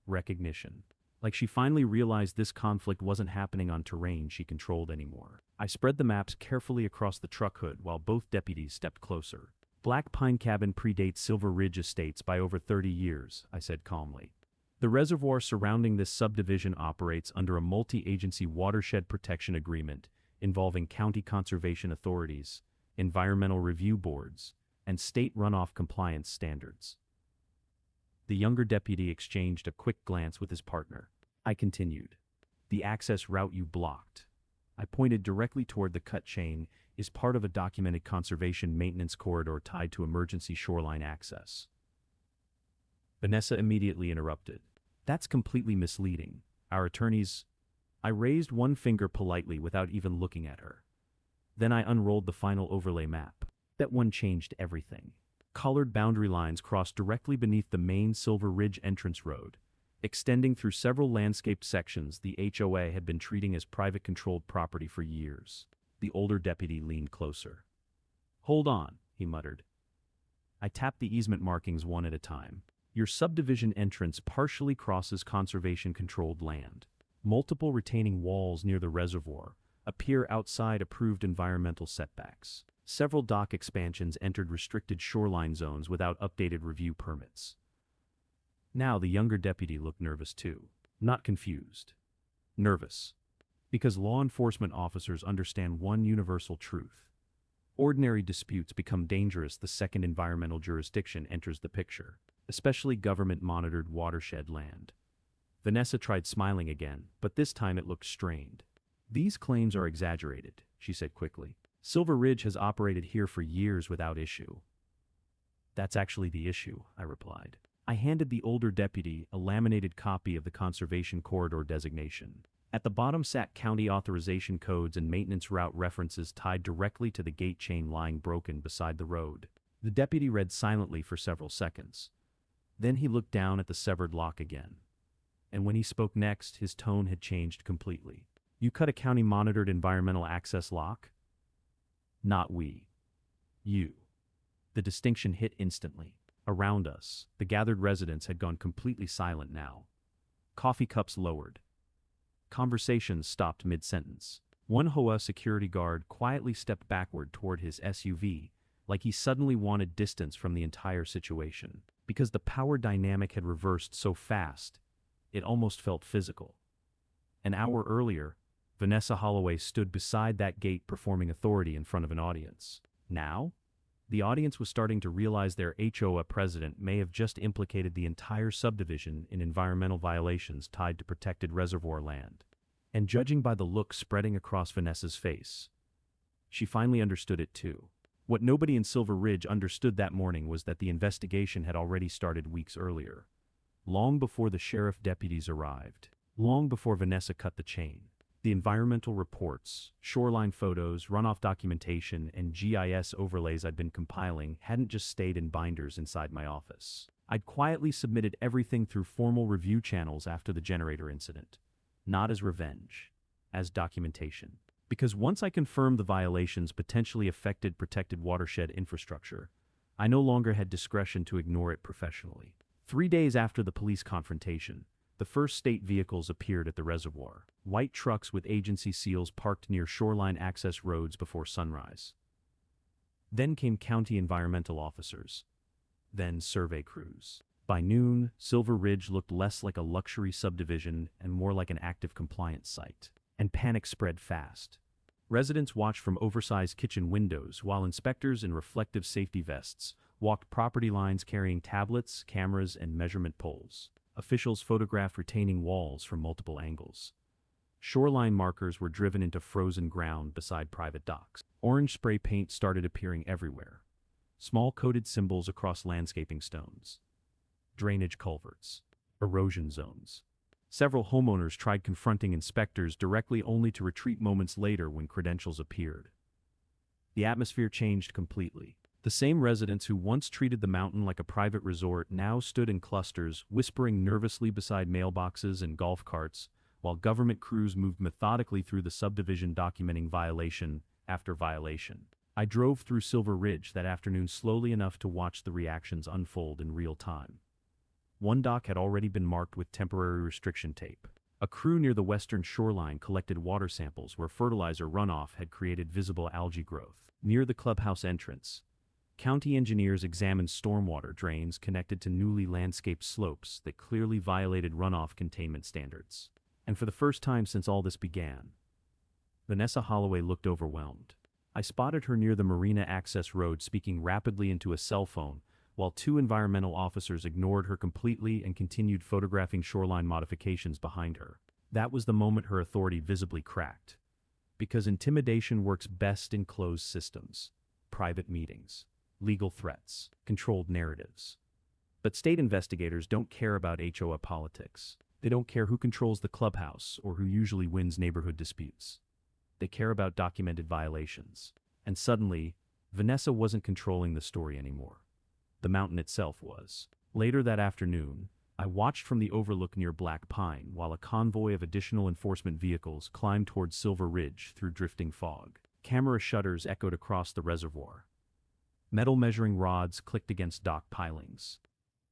Speaker 1: Recognition. Like she finally realized this conflict wasn't happening on terrain she controlled anymore. I spread the maps carefully across the truck hood while both deputies stepped closer. "Black Pine Cabin predates Silver Ridge Estates by over 30 years, I said calmly. "The reservoir surrounding this subdivision operates under a multi-agency watershed protection agreement involving county conservation authorities, environmental review boards, and state runoff compliance standards." The younger deputy exchanged a quick glance with his partner. I continued. "The access route you blocked," I pointed directly toward the cut chain, "is part of a documented conservation maintenance corridor tied to emergency shoreline access." Vanessa immediately interrupted. "That's completely misleading. Our attorneys—" I raised one finger politely without even looking at her. Then I unrolled the final overlay map. That one changed everything. Colored boundary lines crossed directly beneath the main Silver Ridge entrance road, extending through several landscaped sections the HOA had been treating as private-controlled property for years. The older deputy leaned closer. "Hold on," he muttered. I tapped the easement markings one at a time. "Your subdivision entrance partially crosses conservation-controlled land. Multiple retaining walls near the reservoir appear outside approved environmental setbacks. Several dock expansions entered restricted shoreline zones without updated review permits." Now the younger deputy looked nervous too. Not confused. Nervous. Because law enforcement officers understand one universal truth. Ordinary disputes become dangerous the second environmental jurisdiction enters the picture, especially government-monitored watershed land. Vanessa tried smiling again, but this time it looked strained. "These claims are exaggerated," she said quickly. "Silver Ridge has operated here for years without issue." "That's actually the issue," I replied. I handed the older deputy a laminated copy of the conservation corridor designation. At the bottom sat county authorization codes and maintenance route references tied directly to the gate chain lying broken beside the road. The deputy read silently for several seconds. Then he looked down at the severed lock again. And when he spoke next, his tone had changed completely. You cut a county-monitored environmental access lock? Not we. You. The distinction hit instantly. Around us, the gathered residents had gone completely silent now. Coffee cups lowered. Conversations stopped mid-sentence. One HOA security guard quietly stepped backward toward his SUV, like he suddenly wanted distance from the entire situation. Because the power dynamic had reversed so fast, it almost felt physical. An hour earlier, Vanessa Holloway stood beside that gate performing authority in front of an audience. Now, the audience was starting to realize their HOA president may have just implicated the entire subdivision in environmental violations tied to protected reservoir land. And judging by the look spreading across Vanessa's face, she finally understood it too. What nobody in Silver Ridge understood that morning was that the investigation had already started weeks earlier, long before the sheriff deputies arrived, long before Vanessa cut the chain. The environmental reports, shoreline photos, runoff documentation, and GIS overlays I'd been compiling hadn't just stayed in binders inside my office. I'd quietly submitted everything through formal review channels after the generator incident, not as revenge, as documentation. Because once I confirmed the violations potentially affected protected watershed infrastructure, I no longer had discretion to ignore it professionally. 3 days after the police confrontation, the first state vehicles appeared at the reservoir. White trucks with agency seals parked near shoreline access roads before sunrise. Then came county environmental officers. Then survey crews. By noon, Silver Ridge looked less like a luxury subdivision and more like an active compliance site. And panic spread fast. Residents watched from oversized kitchen windows while inspectors in reflective safety vests walked property lines carrying tablets, cameras, and measurement poles. Officials photographed retaining walls from multiple angles. Shoreline markers were driven into frozen ground beside private docks. Orange spray paint started appearing everywhere. Small coded symbols across landscaping stones. Drainage culverts. Erosion zones. Several homeowners tried confronting inspectors directly only to retreat moments later when credentials appeared. The atmosphere changed completely. The same residents who once treated the mountain like a private resort now stood in clusters, whispering nervously beside mailboxes and golf carts, while government crews moved methodically through the subdivision documenting violation after violation. I drove through Silver Ridge that afternoon slowly enough to watch the reactions unfold in real time. One dock had already been marked with temporary restriction tape. A crew near the western shoreline collected water samples where fertilizer runoff had created visible algae growth. Near the clubhouse entrance, county engineers examined stormwater drains connected to newly landscaped slopes that clearly violated runoff containment standards. And for the first time since all this began, Vanessa Holloway looked overwhelmed. I spotted her near the marina access road speaking rapidly into a cell phone, while 2 environmental officers ignored her completely and continued photographing shoreline modifications behind her. That was the moment her authority visibly cracked. Because intimidation works best in closed systems, private meetings, legal threats, controlled narratives. But state investigators don't care about HOA politics. They don't care who controls the clubhouse or who usually wins neighborhood disputes. They care about documented violations. And suddenly, Vanessa wasn't controlling the story anymore. The mountain itself was. Later that afternoon, I watched from the overlook near Black Pine while a convoy of additional enforcement vehicles climbed towards Silver Ridge through drifting fog. Camera shutters echoed across the reservoir. Metal measuring rods clicked against dock pilings.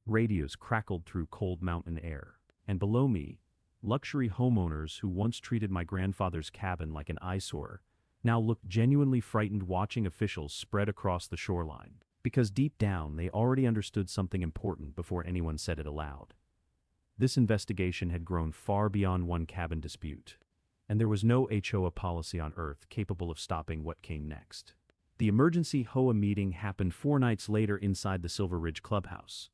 Speaker 1: Radios crackled through cold mountain air. And below me, luxury homeowners who once treated my grandfather's cabin like an eyesore now looked genuinely frightened watching officials spread across the shoreline. Because deep down they already understood something important before anyone said it aloud. This investigation had grown far beyond one cabin dispute, and there was no HOA policy on Earth capable of stopping what came next. The emergency HOA meeting happened 4 nights later inside the Silver Ridge clubhouse.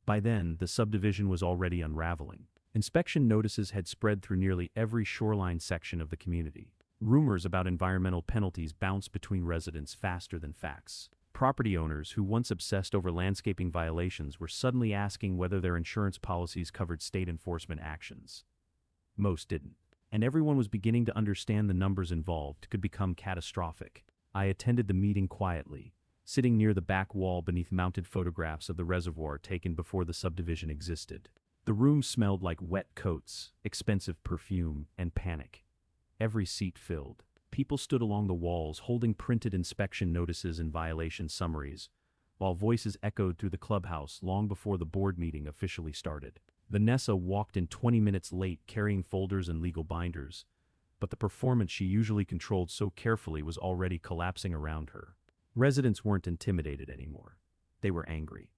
Speaker 1: By then, the subdivision was already unraveling. Inspection notices had spread through nearly every shoreline section of the community. Rumors about environmental penalties bounced between residents faster than facts. Property owners who once obsessed over landscaping violations were suddenly asking whether their insurance policies covered state enforcement actions. Most didn't. And everyone was beginning to understand the numbers involved could become catastrophic. I attended the meeting quietly, sitting near the back wall beneath mounted photographs of the reservoir taken before the subdivision existed. The room smelled like wet coats, expensive perfume, and panic. Every seat filled. People stood along the walls holding printed inspection notices and violation summaries, while voices echoed through the clubhouse long before the board meeting officially started. Vanessa walked in 20 minutes late carrying folders and legal binders, but the performance she usually controlled so carefully was already collapsing around her. Residents weren't intimidated anymore. They were angry.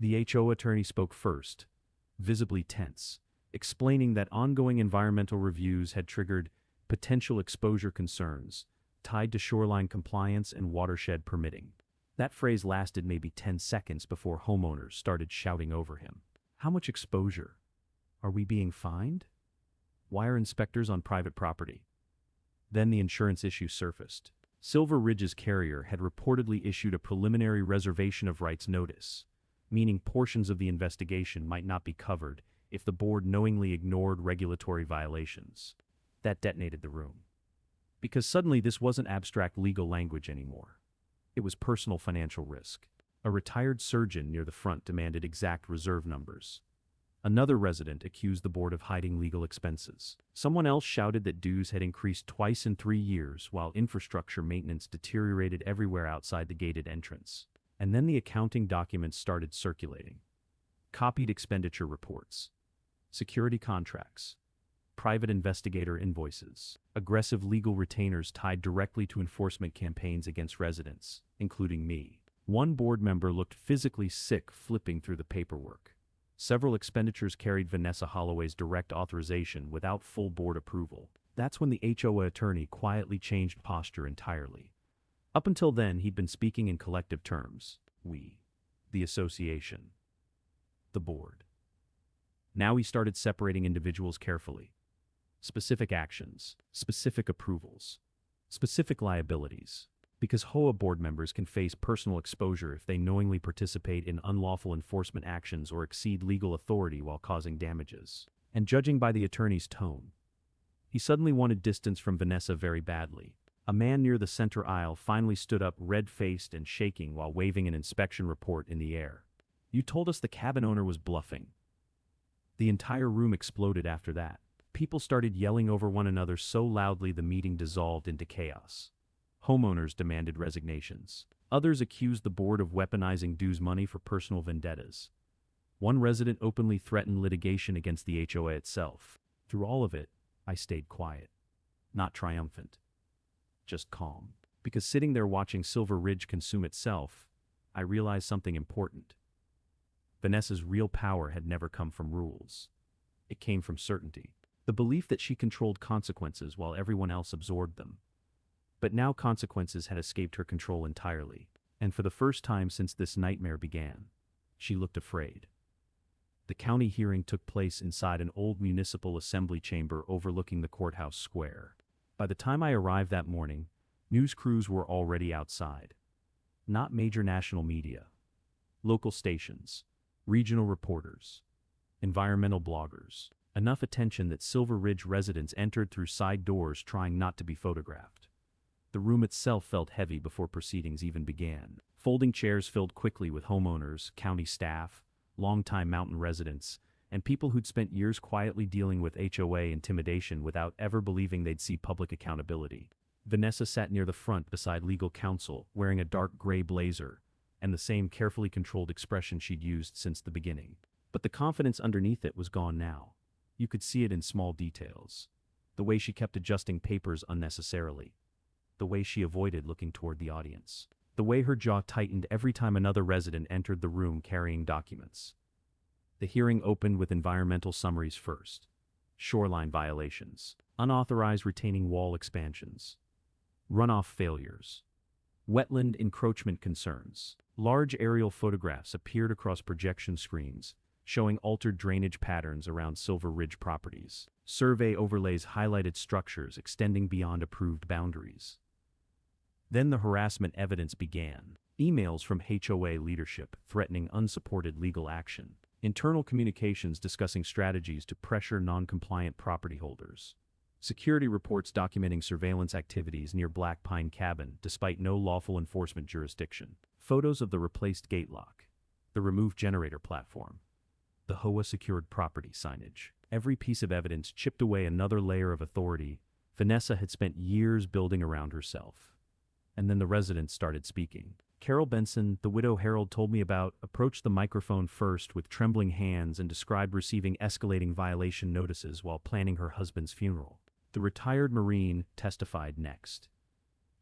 Speaker 1: The HOA attorney spoke first, visibly tense, explaining that ongoing environmental reviews had triggered potential exposure concerns tied to shoreline compliance and watershed permitting. That phrase lasted maybe 10 seconds before homeowners started shouting over him. How much exposure? Are we being fined? Why are inspectors on private property? Then the insurance issue surfaced. Silver Ridge's carrier had reportedly issued a preliminary reservation of rights notice, meaning portions of the investigation might not be covered if the board knowingly ignored regulatory violations. That detonated the room. Because suddenly this wasn't abstract legal language anymore. It was personal financial risk. A retired surgeon near the front demanded exact reserve numbers. Another resident accused the board of hiding legal expenses. Someone else shouted that dues had increased twice in 3 years while infrastructure maintenance deteriorated everywhere outside the gated entrance. And then the accounting documents started circulating. Copied expenditure reports, security contracts, private investigator invoices, aggressive legal retainers tied directly to enforcement campaigns against residents, including me. One board member looked physically sick flipping through the paperwork. Several expenditures carried Vanessa Holloway's direct authorization without full board approval. That's when the HOA attorney quietly changed posture entirely. Up until then, he'd been speaking in collective terms. We, the association, the board. Now he started separating individuals carefully. Specific actions, specific approvals, specific liabilities. Because HOA board members can face personal exposure if they knowingly participate in unlawful enforcement actions or exceed legal authority while causing damages. And judging by the attorney's tone, he suddenly wanted distance from Vanessa very badly. A man near the center aisle finally stood up red-faced and shaking while waving an inspection report in the air. "You told us the cabin owner was bluffing." The entire room exploded after that. People started yelling over one another so loudly the meeting dissolved into chaos. Homeowners demanded resignations. Others accused the board of weaponizing dues money for personal vendettas. One resident openly threatened litigation against the HOA itself. Through all of it, I stayed quiet. Not triumphant. Just calm. Because sitting there watching Silver Ridge consume itself, I realized something important. Vanessa's real power had never come from rules. It came from certainty. The belief that she controlled consequences while everyone else absorbed them. But now consequences had escaped her control entirely, and for the first time since this nightmare began, she looked afraid. The county hearing took place inside an old municipal assembly chamber overlooking the courthouse square. By the time I arrived that morning, news crews were already outside. Not major national media. Local stations, regional reporters, environmental bloggers. Enough attention that Silver Ridge residents entered through side doors trying not to be photographed. The room itself felt heavy before proceedings even began. Folding chairs filled quickly with homeowners, county staff, longtime mountain residents, and people who'd spent years quietly dealing with HOA intimidation without ever believing they'd see public accountability. Vanessa sat near the front beside legal counsel, wearing a dark gray blazer, and the same carefully controlled expression she'd used since the beginning. But the confidence underneath it was gone now. You could see it in small details. The way she kept adjusting papers unnecessarily. The way she avoided looking toward the audience. The way her jaw tightened every time another resident entered the room carrying documents. The hearing opened with environmental summaries first. Shoreline violations. Unauthorized retaining wall expansions. Runoff failures. Wetland encroachment concerns. Large aerial photographs appeared across projection screens, showing altered drainage patterns around Silver Ridge properties. Survey overlays highlighted structures extending beyond approved boundaries. Then the harassment evidence began. Emails from HOA leadership threatening unsupported legal action. Internal communications discussing strategies to pressure non-compliant property holders. Security reports documenting surveillance activities near Black Pine Cabin despite no lawful enforcement jurisdiction. Photos of the replaced gate lock, the removed generator platform, the HOA secured property signage. Every piece of evidence chipped away another layer of authority Vanessa had spent years building around herself. And then the residents started speaking. Carol Benson, the widow Harold told me about, approached the microphone first with trembling hands and described receiving escalating violation notices while planning her husband's funeral. The retired Marine testified next.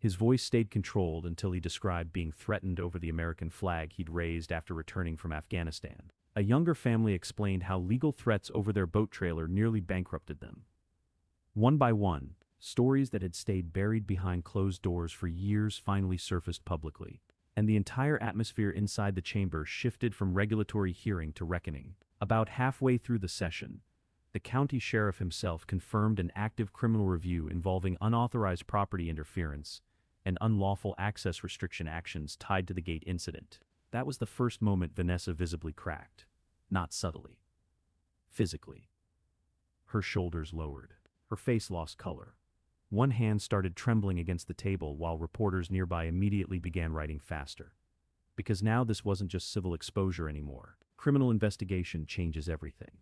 Speaker 1: His voice stayed controlled until he described being threatened over the American flag he'd raised after returning from Afghanistan. A younger family explained how legal threats over their boat trailer nearly bankrupted them. One by one, stories that had stayed buried behind closed doors for years finally surfaced publicly, and the entire atmosphere inside the chamber shifted from regulatory hearing to reckoning. About halfway through the session, the county sheriff himself confirmed an active criminal review involving unauthorized property interference and unlawful access restriction actions tied to the gate incident. That was the first moment Vanessa visibly cracked. Not subtly. Physically. Her shoulders lowered. Her face lost color. One hand started trembling against the table while reporters nearby immediately began writing faster. Because now this wasn't just civil exposure anymore. Criminal investigation changes everything.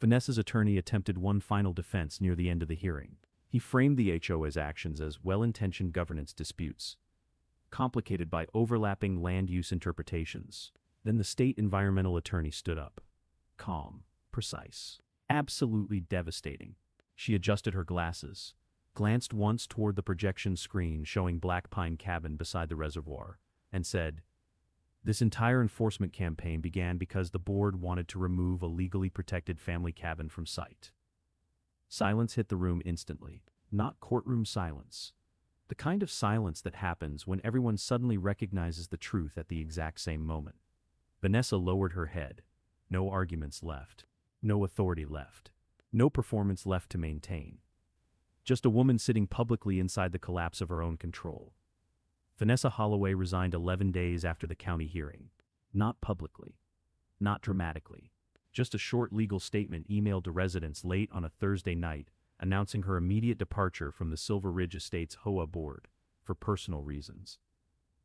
Speaker 1: Vanessa's attorney attempted one final defense near the end of the hearing. He framed the HOA's actions as well-intentioned governance disputes, complicated by overlapping land use interpretations. Then the state environmental attorney stood up. Calm, precise, absolutely devastating. She adjusted her glasses, glanced once toward the projection screen showing Black Pine Cabin beside the reservoir, and said, "This entire enforcement campaign began because the board wanted to remove a legally protected family cabin from sight." Silence hit the room instantly. Not courtroom silence. The kind of silence that happens when everyone suddenly recognizes the truth at the exact same moment. Vanessa lowered her head. No arguments left. No authority left. No performance left to maintain. Just a woman sitting publicly inside the collapse of her own control. Vanessa Holloway resigned 11 days after the county hearing. Not publicly. Not dramatically. Just a short legal statement emailed to residents late on a Thursday night announcing her immediate departure from the Silver Ridge Estates HOA board for personal reasons.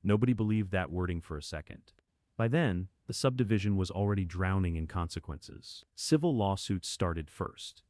Speaker 1: Nobody believed that wording for a second. By then, the subdivision was already drowning in consequences. Civil lawsuits started first.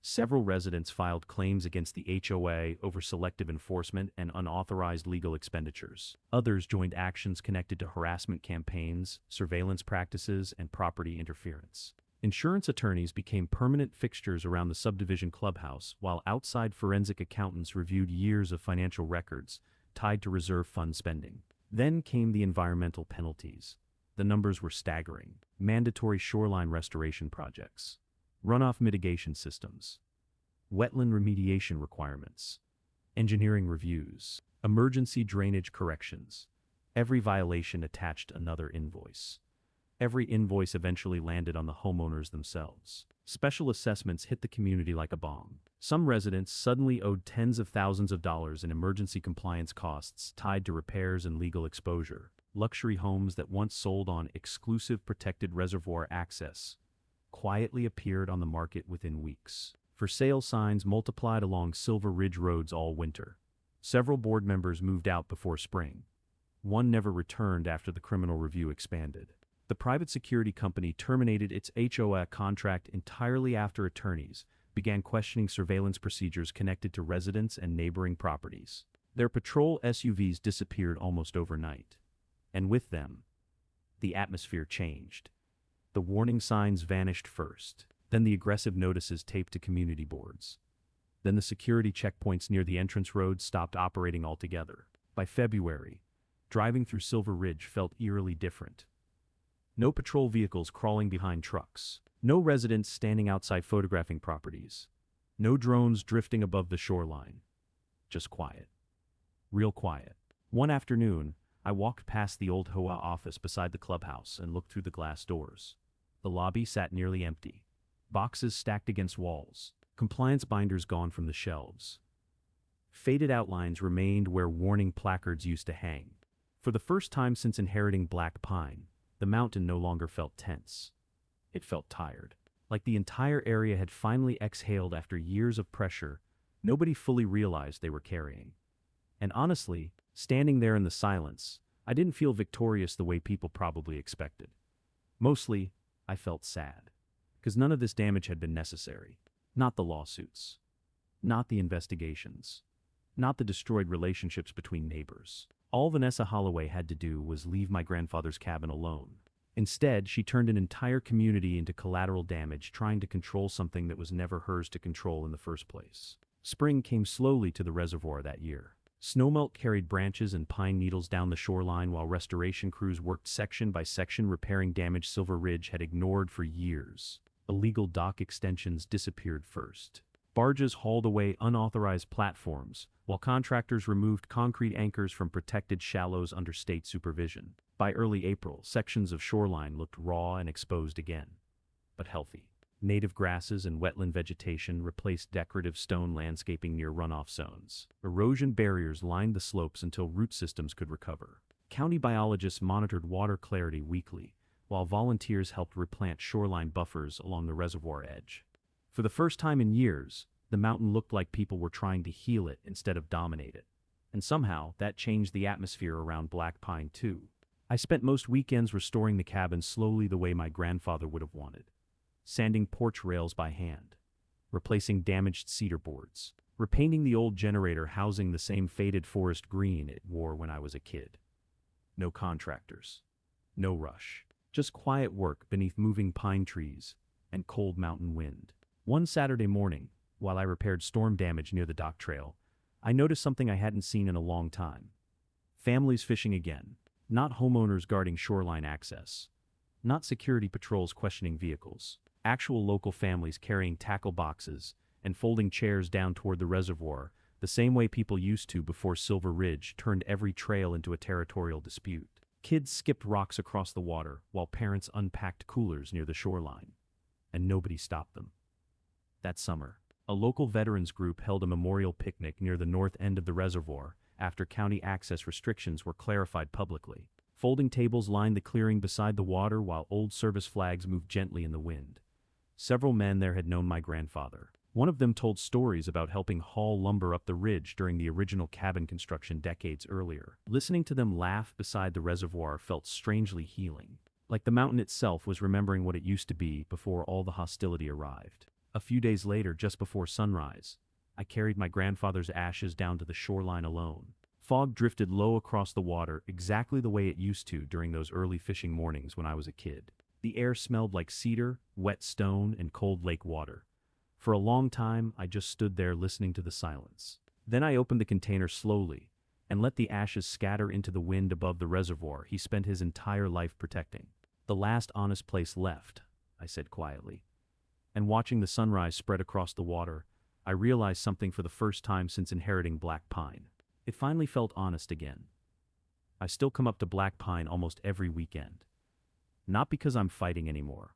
Speaker 1: Several residents filed claims against the HOA over selective enforcement and unauthorized legal expenditures. Others joined actions connected to harassment campaigns, surveillance practices, and property interference. Insurance attorneys became permanent fixtures around the subdivision clubhouse, while outside forensic accountants reviewed years of financial records tied to reserve fund spending. Then came the environmental penalties. The numbers were staggering. Mandatory shoreline restoration projects, runoff mitigation systems, wetland remediation requirements, engineering reviews, emergency drainage corrections. Every violation attached another invoice. Every invoice eventually landed on the homeowners themselves. Special assessments hit the community like a bomb. Some residents suddenly owed tens of thousands of dollars in emergency compliance costs tied to repairs and legal exposure. Luxury homes that once sold on exclusive protected reservoir access quietly appeared on the market within weeks. For sale signs multiplied along Silver Ridge roads all winter. Several board members moved out before spring. One never returned after the criminal review expanded. The private security company terminated its HOA contract entirely after attorneys began questioning surveillance procedures connected to residents and neighboring properties. Their patrol SUVs disappeared almost overnight. And with them, the atmosphere changed. The warning signs vanished first, then the aggressive notices taped to community boards. Then the security checkpoints near the entrance roads stopped operating altogether. By February, driving through Silver Ridge felt eerily different. No patrol vehicles crawling behind trucks. No residents standing outside photographing properties. No drones drifting above the shoreline. Just quiet. Real quiet. One afternoon, I walked past the old HOA office beside the clubhouse and looked through the glass doors. The lobby sat nearly empty. Boxes stacked against walls. Compliance binders gone from the shelves. Faded outlines remained where warning placards used to hang. For the first time since inheriting Black Pine, the mountain no longer felt tense. It felt tired. Like the entire area had finally exhaled after years of pressure nobody fully realized they were carrying. And honestly, standing there in the silence, I didn't feel victorious the way people probably expected. Mostly, I felt sad. Because none of this damage had been necessary. Not the lawsuits. Not the investigations. Not the destroyed relationships between neighbors. All Vanessa Holloway had to do was leave my grandfather's cabin alone. Instead, she turned an entire community into collateral damage, trying to control something that was never hers to control in the first place. Spring came slowly to the reservoir that year. Snowmelt carried branches and pine needles down the shoreline while restoration crews worked section by section repairing damage Silver Ridge had ignored for years. Illegal dock extensions disappeared first. Barges hauled away unauthorized platforms, while contractors removed concrete anchors from protected shallows under state supervision. By early April, sections of shoreline looked raw and exposed again, but healthy. Native grasses and wetland vegetation replaced decorative stone landscaping near runoff zones. Erosion barriers lined the slopes until root systems could recover. County biologists monitored water clarity weekly, while volunteers helped replant shoreline buffers along the reservoir edge. For the first time in years, the mountain looked like people were trying to heal it instead of dominate it. And somehow, that changed the atmosphere around Black Pine too. I spent most weekends restoring the cabin slowly the way my grandfather would have wanted. Sanding porch rails by hand. Replacing damaged cedar boards. Repainting the old generator housing the same faded forest green it wore when I was a kid. No contractors. No rush. Just quiet work beneath moving pine trees and cold mountain wind. One Saturday morning, while I repaired storm damage near the dock trail, I noticed something I hadn't seen in a long time. Families fishing again. Not homeowners guarding shoreline access. Not security patrols questioning vehicles. Actual local families carrying tackle boxes and folding chairs down toward the reservoir, the same way people used to before Silver Ridge turned every trail into a territorial dispute. Kids skipped rocks across the water while parents unpacked coolers near the shoreline. And nobody stopped them. That summer, a local veterans group held a memorial picnic near the north end of the reservoir after county access restrictions were clarified publicly. Folding tables lined the clearing beside the water while old service flags moved gently in the wind. Several men there had known my grandfather. One of them told stories about helping haul lumber up the ridge during the original cabin construction decades earlier. Listening to them laugh beside the reservoir felt strangely healing, like the mountain itself was remembering what it used to be before all the hostility arrived. A few days later, just before sunrise, I carried my grandfather's ashes down to the shoreline alone. Fog drifted low across the water exactly the way it used to during those early fishing mornings when I was a kid. The air smelled like cedar, wet stone, and cold lake water. For a long time, I just stood there listening to the silence. Then I opened the container slowly and let the ashes scatter into the wind above the reservoir he spent his entire life protecting. "The last honest place left," I said quietly. And watching the sunrise spread across the water, I realized something for the first time since inheriting Black Pine. It finally felt honest again. I still come up to Black Pine almost every weekend. Not because I'm fighting anymore.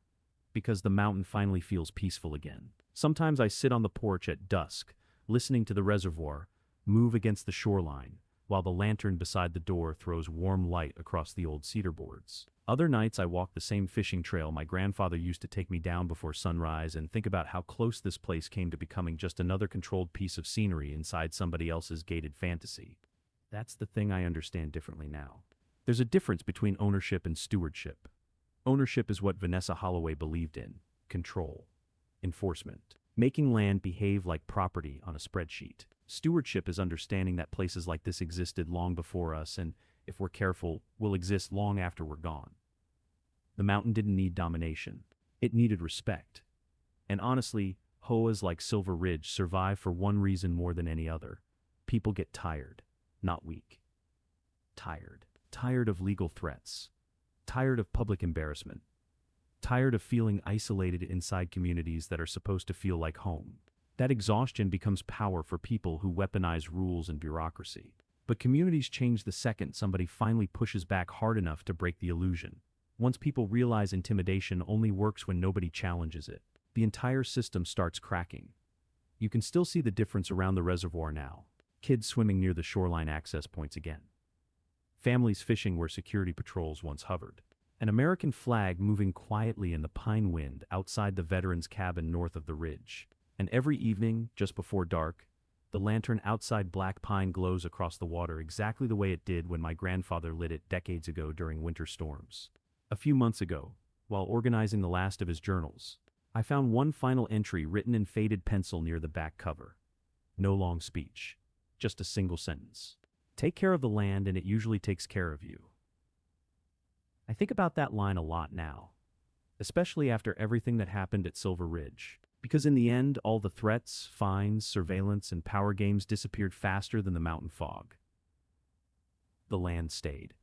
Speaker 1: Because the mountain finally feels peaceful again. Sometimes I sit on the porch at dusk, listening to the reservoir move against the shoreline, while the lantern beside the door throws warm light across the old cedar boards. Other nights I walk the same fishing trail my grandfather used to take me down before sunrise and think about how close this place came to becoming just another controlled piece of scenery inside somebody else's gated fantasy. That's the thing I understand differently now. There's a difference between ownership and stewardship. Ownership is what Vanessa Holloway believed in: control, enforcement, making land behave like property on a spreadsheet. Stewardship is understanding that places like this existed long before us and, if we're careful, will exist long after we're gone. The mountain didn't need domination. It needed respect. And honestly, HOAs like Silver Ridge survive for one reason more than any other. People get tired, not weak. Tired. Tired of legal threats. Tired of public embarrassment. Tired of feeling isolated inside communities that are supposed to feel like home. That exhaustion becomes power for people who weaponize rules and bureaucracy. But communities change the second somebody finally pushes back hard enough to break the illusion. Once people realize intimidation only works when nobody challenges it, the entire system starts cracking. You can still see the difference around the reservoir now. Kids swimming near the shoreline access points again. Families fishing where security patrols once hovered. An American flag moving quietly in the pine wind outside the veterans' cabin north of the ridge. And every evening, just before dark, The lantern outside Black Pine glows across the water exactly the way it did when my grandfather lit it decades ago during winter storms. A few months ago, while organizing the last of his journals, I found one final entry written in faded pencil near the back cover. No long speech, just a single sentence. Take care of the land and it usually takes care of you. I think about that line a lot now, especially after everything that happened at Silver Ridge. Because in the end, all the threats, fines, surveillance, and power games disappeared faster than the mountain fog. The land stayed.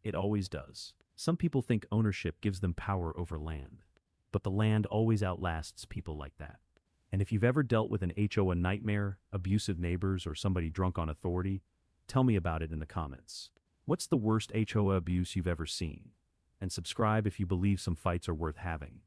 Speaker 1: It always does. Some people think ownership gives them power over land, but the land always outlasts people like that. And if you've ever dealt with an HOA nightmare, abusive neighbors, or somebody drunk on authority, tell me about it in the comments. What's the worst HOA abuse you've ever seen? And subscribe if you believe some fights are worth having.